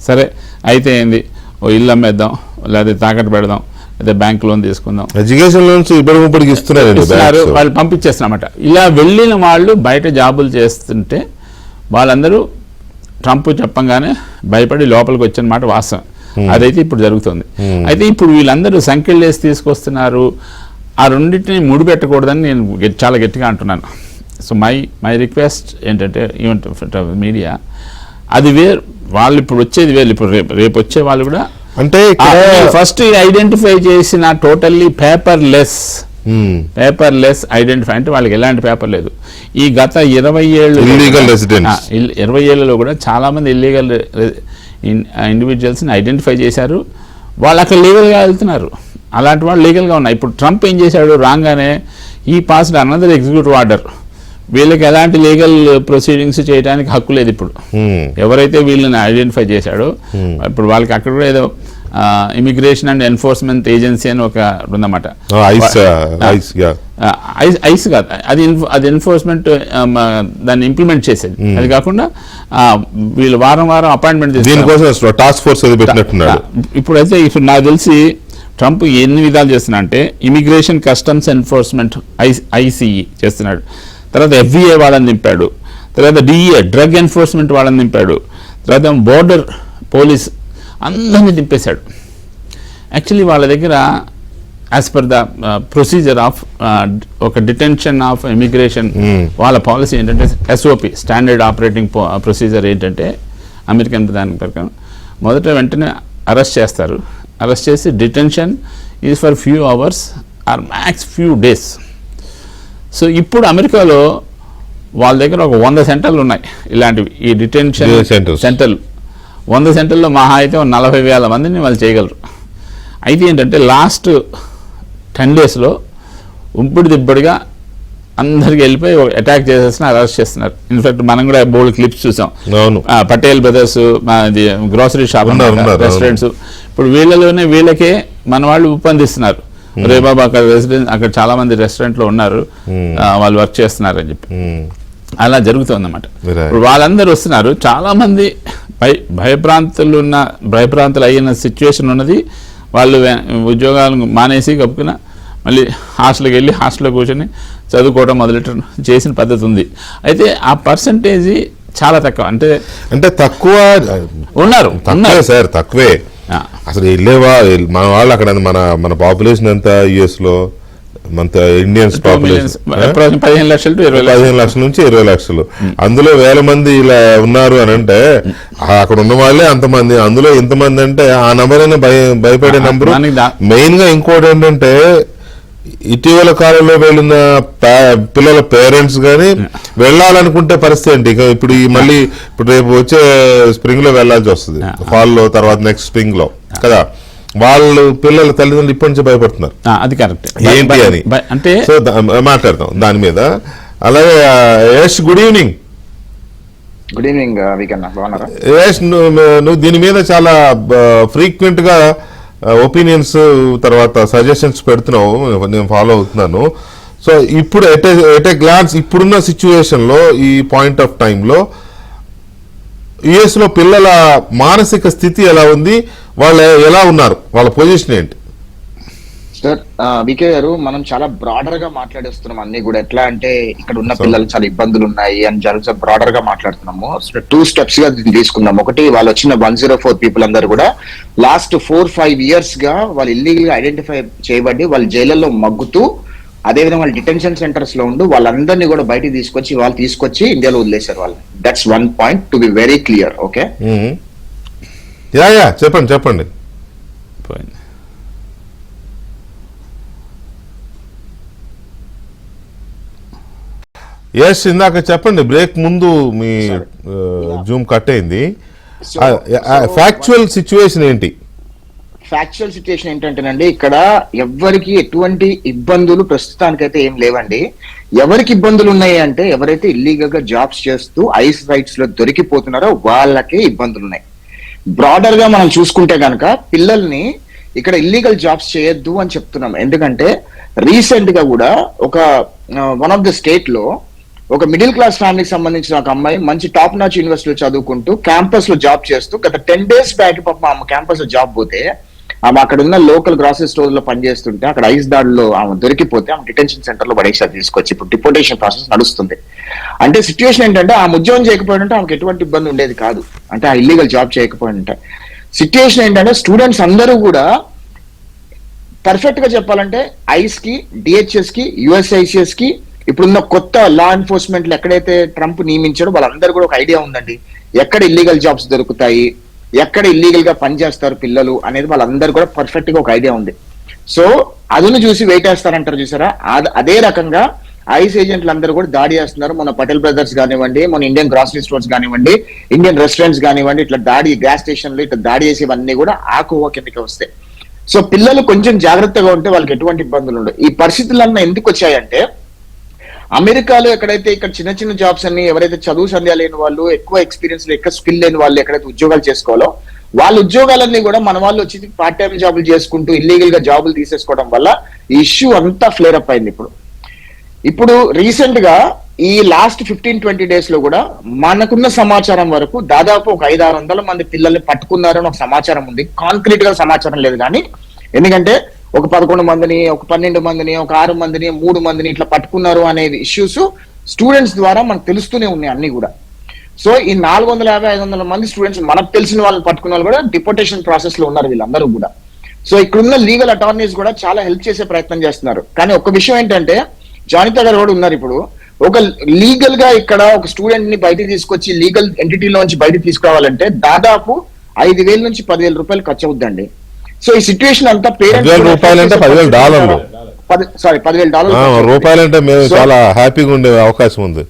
సరే అయితే ఏంది, ఓ ఇల్లు అమ్మేద్దాం, లేదా తాకట్టు పెడదాం, అదే బ్యాంక్ లోన్ తీసుకుందాం, ఎడ్యుకేషన్ లోన్స్ ఇప్పటికి ఇస్తున్నారు, వాళ్ళు పంపించేస్తున్నమాట. ఇలా వెళ్ళిన వాళ్ళు బయట జాబులు చేస్తుంటే వాళ్ళందరూ ట్రంప్ చెప్పంగానే భయపడి లోపలికి వచ్చినమాట వాస్తవం. అదైతే ఇప్పుడు జరుగుతుంది. అయితే ఇప్పుడు వీళ్ళందరూ సంఖ్యలు వేసి తీసుకొస్తున్నారు, ఆ రెండింటిని ముడిపెట్టకూడదని నేను చాలా గట్టిగా అంటున్నాను. సో మై రిక్వెస్ట్ ఏంటంటే ఈవెన్ మీడియా, అది వేరు, వాళ్ళు ఇప్పుడు వచ్చేది వేరు, ఇప్పుడు రేపు వచ్చే వాళ్ళు కూడా అంటే ఫస్ట్ ఐడెంటిఫై చేసిన టోటల్లీ పేపర్లెస్ ఐడెంటిఫై అంటే వాళ్ళకి ఎలాంటి పేపర్ లేదు. ఈ గత 20 ఏళ్ళు 20 ఏళ్లలో కూడా చాలా మంది ఇల్లీగల్ ఇండివిజువల్స్ని ఐడెంటిఫై చేశారు, వాళ్ళు అక్కడ లీగల్గా వెళ్తున్నారు. అలాంటి వాళ్ళు లీగల్గా ఉన్నాయి. ఇప్పుడు ట్రంప్ ఏం చేశాడు, రాగానే ఈ పాస్డ్ అనదర్ ఎగ్జిక్యూటివ్ ఆర్డర్, వీళ్ళకి ఎలాంటి లీగల్ ప్రొసీడింగ్స్ చేయడానికి హక్కు లేదు. ఇప్పుడు ఎవరైతే వీళ్ళని ఐడెంటిఫై చేశాడో ఇప్పుడు వాళ్ళకి అక్కడ కూడా ఏదో ఇమిగ్రేషన్ అండ్ ఎన్ఫోర్స్మెంట్ ఏజెన్సీ అని ఒక ఉందన్నమాట. ఐస్ కాదు, అది ఎన్ఫోర్స్మెంట్ దాన్ని ఇంప్లిమెంట్ చేసేది. అది కాకుండా వీళ్ళు వారం అపాయింట్మెంట్ టాస్క్ ఫోర్స్ ఇప్పుడైతే ఇప్పుడు నాకు తెలిసి ట్రంప్ ఎన్ని విధాలు చేస్తున్నా అంటే ఇమిగ్రేషన్ కస్టమ్స్ ఎన్ఫోర్స్మెంట్ ఐసిఈ చేస్తున్నాడు, తర్వాత ఎఫ్బిఐ వాళ్ళని నింపాడు, తర్వాత డిఈఏ డ్రగ్ ఎన్ఫోర్స్మెంట్ వాళ్ళని నింపాడు, తర్వాత బోర్డర్ పోలీస్ అందరినీ దింపేశాడు. యాక్చువల్లీ వాళ్ళ దగ్గర as per the procedure of ఒక డిటెన్షన్ ఆఫ్ ఇమిగ్రేషన్ వాళ్ళ పాలసీ ఏంటంటే ఎస్ఓపి స్టాండర్డ్ ఆపరేటింగ్ ప్రొసీజర్ ఏంటంటే అమెరికన్ దాని ప్రకారం మొదట వెంటనే అరెస్ట్ చేస్తారు, అరెస్ట్ చేసి detention is for few hours are max few days. So ఇప్పుడు అమెరికాలో వాళ్ళ దగ్గర ఒక 100 సెంటర్లు ఉన్నాయి ఇలాంటివి, ఈ డిటెన్షన్ సెంటర్లు. 100 సెంటర్లో మహా అయితే 40,000 మందిని వాళ్ళు చేయగలరు. అయితే ఏంటంటే లాస్ట్ 10 డేస్లో ఉంపుడు దిబ్బడిగా అందరికి వెళ్ళిపోయి అటాక్ చేసేసిన అరెస్ట్ చేస్తున్నారు. ఇన్ఫాక్ట్ మనం కూడా బోల్డ్ క్లిప్స్ చూసాం, Patel brothers grocery shop restaurants. ఇప్పుడు వీళ్ళకే మన వాళ్ళు ఒప్పందిస్తున్నారు, రే బాబు అక్కడ చాలా మంది రెస్టారెంట్లో ఉన్నారు, వాళ్ళు వర్క్ చేస్తున్నారు అని చెప్పి. అలా జరుగుతుంది అన్నమాట. ఇప్పుడు వాళ్ళందరూ వస్తున్నారు, చాలా మంది భయప్రాంతులు అయిన సిచ్యువేషన్ ఉన్నది. వాళ్ళు ఉద్యోగాలు మానేసి కప్పుకున్న మళ్ళీ హాస్టల్కి వెళ్ళి హాస్టల్లో కూర్చొని చదువుకోవడం మొదలెట్టడం చేసిన పద్ధతి ఉంది. అయితే ఆ పర్సంటేజ్ చాలా తక్కువ, అంటే తక్కువ ఉన్నారు సార్, తక్కువే అసలు. వెళ్ళేవా మన వాళ్ళు అక్కడ మన పాపులేషన్ ఎంత యుఎస్ లో, మన ఇండియన్స్ పాపులేషన్ 15 లక్షలు to 15 లక్షల నుంచి 20 లక్షలు. అందులో 1000 మంది ఇలా ఉన్నారు అని అంటే అక్కడ ఉన్న వాళ్ళే అంతమంది. అందులో ఇంతమంది అంటే ఆ నంబర్ అయినా భయపడే నంబరు. మెయిన్ గా ఇంకోటి ఏంటంటే ఇటీవల కాలంలో వెళ్ళిన పిల్లల పేరెంట్స్ కానీ వెళ్ళాలనుకుంటే పరిస్థితి ఏంటి, ఇప్పుడు మళ్ళీ ఇప్పుడు రేపు వచ్చే స్ప్రింగ్ లో వెళ్లాల్సి వస్తుంది, ఫాల్ లో, తర్వాత నెక్స్ట్ స్ప్రింగ్ లో కదా. వాళ్ళు పిల్లల తల్లిదండ్రులు ఇప్పటి నుంచి భయపడుతున్నారు. అది కరెక్ట్ ఏంటి అని అంటే సో మాట్లాడతాం దాని మీద. అలాగే Yash, good evening. Good evening బాగున్నారా? యష్, నువ్వు దీని మీద చాలా ఫ్రీక్వెంట్ గా ఒపీనియన్స్ తర్వాత సజెషన్స్ పెడుతున్నావు, నేను ఫాలో అవుతున్నాను. సో ఇప్పుడు ఎట్ ఏ గ్లాన్స్ ఇప్పుడున్న సిచ్యువేషన్ లో, ఈ పాయింట్ ఆఫ్ టైంలో యుఎస్ లో పిల్లల మానసిక స్థితి ఎలా ఉంది, వాళ్ళు ఎలా ఉన్నారు, వాళ్ళ పొజిషన్ ఏంటి? సార్ వికే గారు, మనం చాలా బ్రాడర్ గా మాట్లాడేస్తున్నాం అన్ని కూడా. ఎట్లా అంటే ఇక్కడ ఉన్న పిల్లలు చాలా ఇబ్బందులు ఉన్నాయి అని చాలా బ్రాడర్ గా మాట్లాడుతున్నాము. 2 steps గా తీసుకుందాం. ఒకటి, వాళ్ళు వచ్చిన 104 పీపుల్ అందరూ కూడా లాస్ట్ 4-5 years గా వాళ్ళు ఇల్లీగల్ గా ఐడెంటిఫై చేయబడి వాళ్ళు జైళ్లలో మగ్గుతూ, అదేవిధంగా వాళ్ళు డిటెన్షన్ సెంటర్స్ లో ఉండి వాళ్ళందరినీ కూడా బయటికి తీసుకొచ్చి ఇండియాలో వదిలేశారు వాళ్ళు. That's 1 point to be very clear. Okay, చెప్పండి. ఎస్, ఇందాక చెప్పండి, బ్రేక్ ముందు మీ జూమ్ కట్ అయింది. ఫ్యాక్చువల్ సిచ్యువేషన్ ఏంటి? ఫ్యాక్చువల్ సిచ్యువేషన్ ఏంటంటేనండి, ఇక్కడ ఎవరికి ఎటువంటి ఇబ్బందులు ప్రస్తుతానికైతే ఏం లేవండి. ఎవరికి ఇబ్బందులు ఉన్నాయి అంటే ఎవరైతే ఇల్లీగల్ గా జాబ్స్ చేస్తూ ఐస్ రైట్స్ లో దొరికిపోతున్నారో వాళ్ళకే ఇబ్బందులు ఉన్నాయి. బ్రాడర్ గా మనం చూసుకుంటే కనుక పిల్లల్ని ఇక్కడ ఇల్లీగల్ జాబ్స్ చేయొద్దు అని చెప్తున్నాం. ఎందుకంటే రీసెంట్ గా కూడా ఒక వన్ ఆఫ్ ద స్టేట్ లో ఒక మిడిల్ క్లాస్ ఫ్యామిలీకి సంబంధించిన ఒక అమ్మాయి మంచి టాప్ నాచ్ యూనివర్సిటీలో చదువుకుంటూ క్యాంపస్ లో జాబ్ చేస్తూ గత 10 days బ్యాక్ పాప క్యాంపస్ లో జాబ్ పోతే ఆమె అక్కడ ఉన్న లోకల్ గ్రాసరీ స్టోర్ లో పనిచేస్తుంటే అక్కడ ఐస్ దాడిలో ఆమె దొరికిపోతే ఆమె డిటెన్షన్ సెంటర్ లో పడేసారి తీసుకొచ్చి ఇప్పుడు డిపోటేషన్ ప్రాసెస్ నడుస్తుంది. అంటే సిచ్యువేషన్ ఏంటంటే ఆమె ఉద్యోగం చేయకపోయింటే ఆమెకు ఎటువంటి ఇబ్బంది ఉండేది కాదు, అంటే ఆ ఇల్లీగల్ జాబ్ చేయకపోయింటే. సిచ్యువేషన్ ఏంటంటే స్టూడెంట్స్ అందరూ కూడా పర్ఫెక్ట్ గా చెప్పాలంటే ఐస్ కి, డిహెచ్ఎస్ కి, యుఎస్ఐసిఎస్ కి ఇప్పుడున్న కొత్త లా ఎన్ఫోర్స్మెంట్ ఎక్కడైతే ట్రంప్ నియమించాడో వాళ్ళందరూ కూడా ఒక ఐడియా ఉందండి, ఎక్కడ ఇల్లీగల్ జాబ్స్ దొరుకుతాయి, ఎక్కడ ఇల్లీగల్ గా పనిచేస్తారు పిల్లలు అనేది వాళ్ళందరూ కూడా పర్ఫెక్ట్ గా ఒక ఐడియా ఉంది. సో అదును చూసి వెయిట్ వేస్తారంటారు చూసారా, అదే రకంగా ఐస్ ఏజెంట్లు అందరూ కూడా దాడి చేస్తున్నారు. మన పటేల్ బ్రదర్స్ కానివ్వండి, మన ఇండియన్ గ్రాసరీ స్టోర్స్ కానివ్వండి, ఇండియన్ రెస్టారెంట్స్ కానివ్వండి, ఇట్లా దాడి గ్యాస్ స్టేషన్లు ఇట్లా దాడి చేసేవన్నీ కూడా ఆకువ కిందకి వస్తాయి. సో పిల్లలు కొంచెం జాగ్రత్తగా ఉంటే వాళ్ళకి ఎటువంటి ఇబ్బందులు ఉండవు. ఈ పరిస్థితులన్నీ ఎందుకు వచ్చాయంటే అమెరికాలో ఎక్కడైతే ఇక్కడ చిన్న చిన్న జాబ్స్ అన్ని ఎవరైతే చదువు సంధ్య లేని వాళ్ళు, ఎక్కువ ఎక్స్పీరియన్స్ ఎక్కువ స్కిల్ లేని వాళ్ళు ఎక్కడైతే ఉద్యోగాలు చేసుకోవాలో వాళ్ళ ఉద్యోగాలన్నీ కూడా మన వాళ్ళు వచ్చి పార్ట్ టైం జాబులు చేసుకుంటూ ఇల్లీగల్ గా జాబులు తీసేసుకోవడం వల్ల ఈ ఇష్యూ అంతా ఫ్లేర్ అప్ అయింది. ఇప్పుడు రీసెంట్ గా ఈ లాస్ట్ 15-20 డేస్ లో కూడా మనకున్న సమాచారం వరకు దాదాపు ఒక 500-600 మంది పిల్లల్ని పట్టుకున్నారని ఒక సమాచారం ఉంది. కాంక్రీట్ గా సమాచారం లేదు కానీ, ఎందుకంటే ఒక 11 మందిని, ఒక 12 మందిని, ఒక 6 మందిని, 3 మందిని ఇట్లా పట్టుకున్నారు అనే ఇష్యూస్ స్టూడెంట్స్ ద్వారా మనకు తెలుస్తూనే ఉన్నాయి అన్ని కూడా. సో ఈ 450-500 మంది స్టూడెంట్స్ మనకు తెలిసిన వాళ్ళని పట్టుకున్న వాళ్ళు కూడా డిపోటేషన్ ప్రాసెస్ లో ఉన్నారు వీళ్ళందరూ కూడా. సో ఇక్కడున్న లీగల్ అటార్నీస్ కూడా చాలా హెల్ప్ చేసే ప్రయత్నం చేస్తున్నారు. కానీ ఒక విషయం ఏంటంటే జానితా గారు కూడా ఉన్నారు, ఇప్పుడు ఒక లీగల్ గా ఇక్కడ ఒక స్టూడెంట్ ని బయటకు తీసుకొచ్చి లీగల్ ఎంటిటీలోంచి బయటకు తీసుకురావాలంటే దాదాపు 5,000 నుంచి 10,000 రూపాయలు ఖర్చు అవుద్దండి. సో ఈ సిచ్యువేషన్ అంతా పేరెంట్స్ $10,000 సారీ $10,000 రూపాయలంటే మేము చాలా హ్యాపీగా ఉండే అవకాశం ఉంది.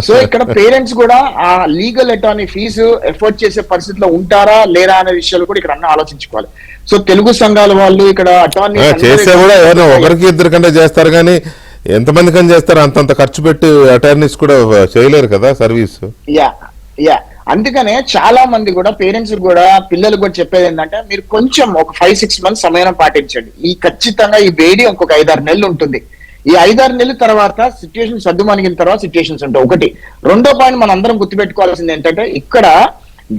సో ఇక్కడ పేరెంట్స్ కూడా ఆ లీగల్ అటార్నీ ఫీజు ఎఫోర్డ్ చేసే పరిస్థితిలో ఉంటారా లేరా అనే విషయాలు కూడా ఇక్కడ అన్న ఆలోచించుకోవాలి. సో తెలుగు సంఘాల వాళ్ళు ఇక్కడ అటార్నీ చేస్తే కూడా ఏదైనా ఒకరికి ఇద్దరు కంటే చేస్తారు కానీ ఎంతమంది కని చేస్తారు, అంతంత ఖర్చు పెట్టి అటార్నీస్ కూడా చేయలేరు కదా సర్వీస్. యా అందుకనే చాలా మంది కూడా పేరెంట్స్ కూడా పిల్లలు కూడా చెప్పేది ఏంటంటే మీరు కొంచెం ఒక 5-6 మంత్స్ సమయం పాటించండి. ఈ ఖచ్చితంగా ఈ వేడి ఇంకొక 5-6 నెలలు ఉంటుంది. ఈ 5-6 నెలల తర్వాత సిచ్యువేషన్ సర్దుమణిగిన తర్వాత సిచ్యువేషన్స్ ఉంటాయి. ఒకటి. రెండో పాయింట్ మనం అందరం గుర్తుపెట్టుకోవాల్సింది ఏంటంటే ఇక్కడ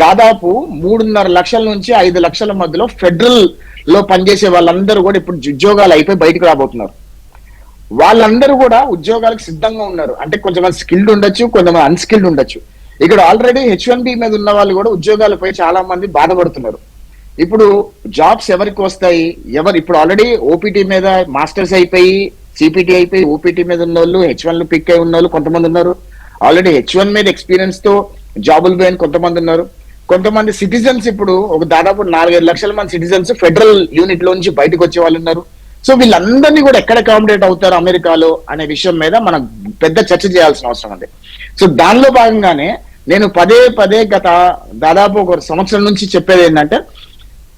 దాదాపు 3.5 లక్షల నుంచి 5 లక్షల మధ్యలో ఫెడరల్ లో పనిచేసే వాళ్ళందరూ కూడా ఇప్పుడు ఉద్యోగాలు అయిపోయి బయటకు రాబోతున్నారు. వాళ్ళందరూ కూడా ఉద్యోగాలకు సిద్ధంగా ఉన్నారు. అంటే కొంతమంది స్కిల్డ్ ఉండొచ్చు, కొంతమంది అన్స్కిల్డ్ ఉండొచ్చు. ఇక్కడ ఆల్రెడీ H1B మీద ఉన్న వాళ్ళు కూడా ఉద్యోగాలపై చాలా మంది బాధపడుతున్నారు. ఇప్పుడు జాబ్స్ ఎవరికి వస్తాయి, ఎవరు ఇప్పుడు ఆల్రెడీ ఓపీటీ మీద మాస్టర్స్ అయిపోయి, సిపిటి అయిపోయి ఓపీటీ మీద ఉన్న వాళ్ళు, H1 పిక్ అయి ఉన్న వాళ్ళు కొంతమంది ఉన్నారు. ఆల్రెడీ H1 మీద ఎక్స్పీరియన్స్ తో జాబులు పోయిన కొంతమంది ఉన్నారు. కొంతమంది సిటిజన్స్ ఇప్పుడు ఒక దాదాపు 4-5 లక్షల మంది సిటిజన్స్ ఫెడరల్ యూనిట్ లో నుంచి బయటకు వచ్చే వాళ్ళు ఉన్నారు. సో వీళ్ళందరినీ కూడా ఎక్కడ అకామిడేట్ అవుతారు అమెరికాలో అనే విషయం మీద మనం పెద్ద చర్చ చేయాల్సిన అవసరం ఉంది. సో దానిలో భాగంగానే నేను పదే గత దాదాపు 1 సంవత్సరం నుంచి చెప్పేది ఏంటంటే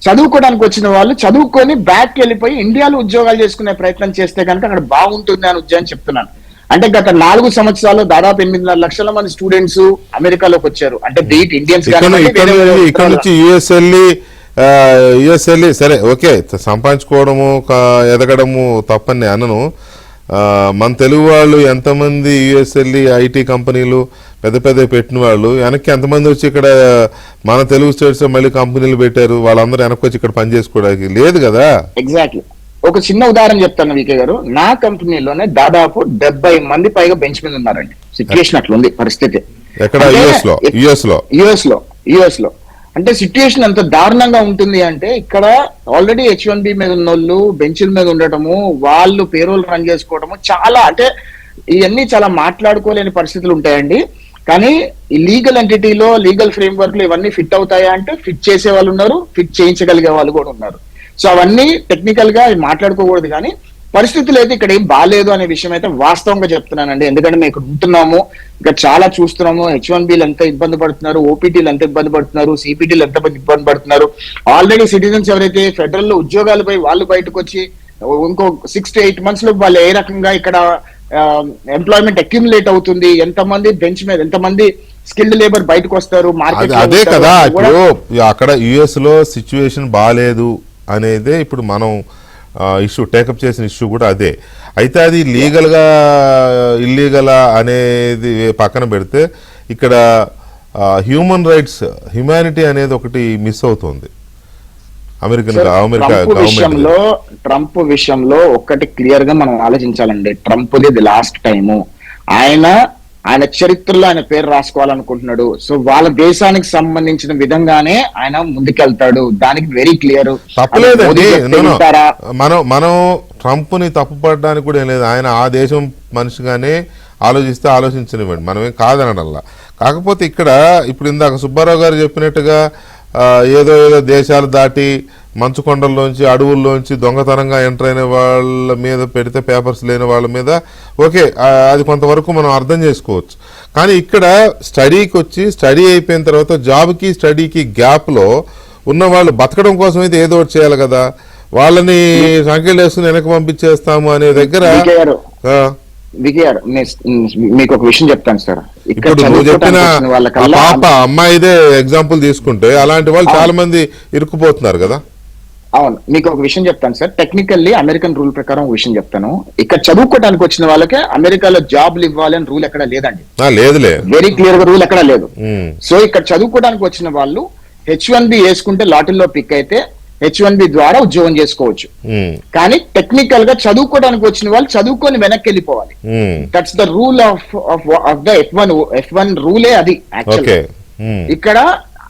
చదువుకోవడానికి వచ్చిన వాళ్ళు చదువుకొని బ్యాక్ వెళ్ళిపోయి ఇండియాలో ఉద్యోగాలు చేసుకునే ప్రయత్నం చేస్తే కనుక అక్కడ బాగుంటుంది అని ఉద్యోగం చెప్తున్నాను. అంటే గత 4 సంవత్సరాలు దాదాపు 8.5 లక్షల మంది స్టూడెంట్స్ అమెరికాలోకి వచ్చారు. అంటే బీట్ ఇండియన్స్ ఇక్కడ నుంచి యుఎస్ఎల్ఈ సరే ఓకే సంపాదించుకోవడము ఎదగడము తప్పని అనను. మన తెలుగు వాళ్ళు ఎంతమంది యుఎస్ఎల్ఈ ఐటీ కంపెనీలు పెద్ద పెట్టిన వాళ్ళు వెనక్కి ఎంతమంది వచ్చి ఇక్కడ మన తెలుగు స్టేట్స్ మళ్ళీ కంపెనీలు పెట్టారు, వాళ్ళందరూ వెనక్కి వచ్చి ఇక్కడ పని చేసుకోవడానికి లేదు కదా. ఎగ్జాక్ట్లీ. ఒక చిన్న ఉదాహరణ చెప్తాను వికే గారు. నా కంపెనీలోనే దాదాపు 70 మంది పైగా బెంచ్ మీద ఉన్నారండి. సిచ్యువేషన్ అట్లుంది పరిస్థితి. ఎక్కడ యుఎస్ లో అంటే సిచ్యువేషన్ ఎంత దారుణంగా ఉంటుంది అంటే ఇక్కడ ఆల్రెడీ H1B మీద ఉన్న వాళ్ళు బెంచ్ల మీద ఉండటము, వాళ్ళు పేరోల్ రన్ చేసుకోవడము చాలా అంటే ఇవన్నీ చాలా మాట్లాడుకోలేని పరిస్థితులు ఉంటాయండి. కానీ ఈ లీగల్ ఎంటిటీలో లీగల్ ఫ్రేమ్ వర్క్ లో ఇవన్నీ ఫిట్ అవుతాయా అంటే ఫిట్ చేసే వాళ్ళు ఉన్నారు, ఫిట్ చేయించగలిగే వాళ్ళు కూడా ఉన్నారు. సో అవన్నీ టెక్నికల్ గా మాట్లాడుకోకూడదు కానీ పరిస్థితులు అయితే ఇక్కడ ఏం బాగాలేదు అనే విషయం అయితే వాస్తవంగా చెప్తున్నానండి. ఎందుకంటే మేము ఇక్కడ ఉంటున్నాము, ఇక్కడ చాలా చూస్తున్నాము. H1Bలు ఎంత ఇబ్బంది పడుతున్నారు, ఓపీటీలు ఎంత ఇబ్బంది పడుతున్నారు, సిపిటీలు ఎంత ఇబ్బంది పడుతున్నారు. ఆల్రెడీ సిటిజన్స్ ఎవరైతే ఫెడరల్ లో ఉద్యోగాలపై వాళ్ళు బయటకు వచ్చి ఇంకో 6 to 8 months లో వాళ్ళు ఏ రకంగా ఇక్కడ ఎంప్లాయ్మెంట్ అక్యుములేట్ అవుతుంది, ఎంతమంది బెంచ్ మీద ఎంతమంది స్కిల్డ్ లేబర్ బయటకు వస్తారు మార్కెట్. అదే కదా ఇప్పుడు అక్కడ యుఎస్ లో సిచ్యువేషన్ బాగాలేదు అనేదే ఇప్పుడు మనం ఇష్యూ టేకప్ చేసిన ఇష్యూ కూడా అదే. అయితే అది లీగల్గా ఇల్లీగలా అనేది పక్కన పెడితే ఇక్కడ హ్యూమన్ రైట్స్ హ్యుమానిటీ అనేది ఒకటి మిస్ అవుతుంది. అమెరికన్ ట్రంప్ విషయంలో ఒక్కటి క్లియర్ గా మనం ఆలోచించాలండి. Trump the last time. ఆయన చరిత్రలో ఆయన పేరు రాసుకోవాలనుకుంటున్నాడు. సో వాళ్ళ దేశానికి సంబంధించిన విధంగానే ఆయన ముందుకెళ్తాడు. దానికి వెరీ క్లియర్. తప్పలేదండి. మనం ట్రంప్ ని తప్పుపడడానికి కూడా ఏం లేదు. ఆయన ఆ దేశం మనిషిగానే ఆలోచిస్తే ఆలోచించనివ్వండి, మనమేం కాదనడల్లా. కాకపోతే ఇక్కడ ఇప్పుడు ఇందాక సుబ్బారావు గారు చెప్పినట్టుగా ఏదో దేశాలు దాటి మంచు కొండల్లోంచి అడవుల్లోంచి దొంగతనంగా ఎంటర్ అయిన వాళ్ళ మీద పెడితే, పేపర్స్ లేని వాళ్ళ మీద ఓకే, అది కొంతవరకు మనం అర్థం చేసుకోవచ్చు. కానీ ఇక్కడ స్టడీకి వచ్చి స్టడీ అయిపోయిన తర్వాత జాబ్కి స్టడీకి గ్యాప్లో ఉన్న వాళ్ళు బతకడం కోసం అయితే ఏదో ఒకటి చేయాలి కదా. వాళ్ళని సంఖ్యలు వేసుకుని వెనక్కి పంపించేస్తాము అనే దగ్గర మీకు ఒక విషయం చెప్తాను సార్. ఇప్పుడు నువ్వు చెప్పిన పాప అమ్మాయిదే ఎగ్జాంపుల్ తీసుకుంటే అలాంటి వాళ్ళు చాలా మంది ఇరుక్కుపోతున్నారు కదా. అవును, మీకు ఒక విషయం చెప్తాను సార్. టెక్నికల్లీ అమెరికన్ రూల్ ప్రకారం ఒక విషయం చెప్తాను. ఇక్కడ చదువుకోవడానికి వచ్చిన వాళ్ళకే అమెరికాలో జాబ్లు ఇవ్వాలని రూల్ ఎక్కడ లేదండి. లేదులే, వెరీ క్లియర్ గా రూల్ ఎక్కడ లేదు. సో ఇక్కడ చదువుకోవడానికి వచ్చిన వాళ్ళు H1B వేసుకుంటే లాటిల్లో పిక్ అయితే H1B ద్వారా ఉద్యోగం చేసుకోవచ్చు. కానీ టెక్నికల్ గా చదువుకోవడానికి వచ్చిన వాళ్ళు చదువుకొని వెనక్కి వెళ్ళిపోవాలి. That's the rule of the F1 రూలే అది. యాక్చువల్గా ఇక్కడ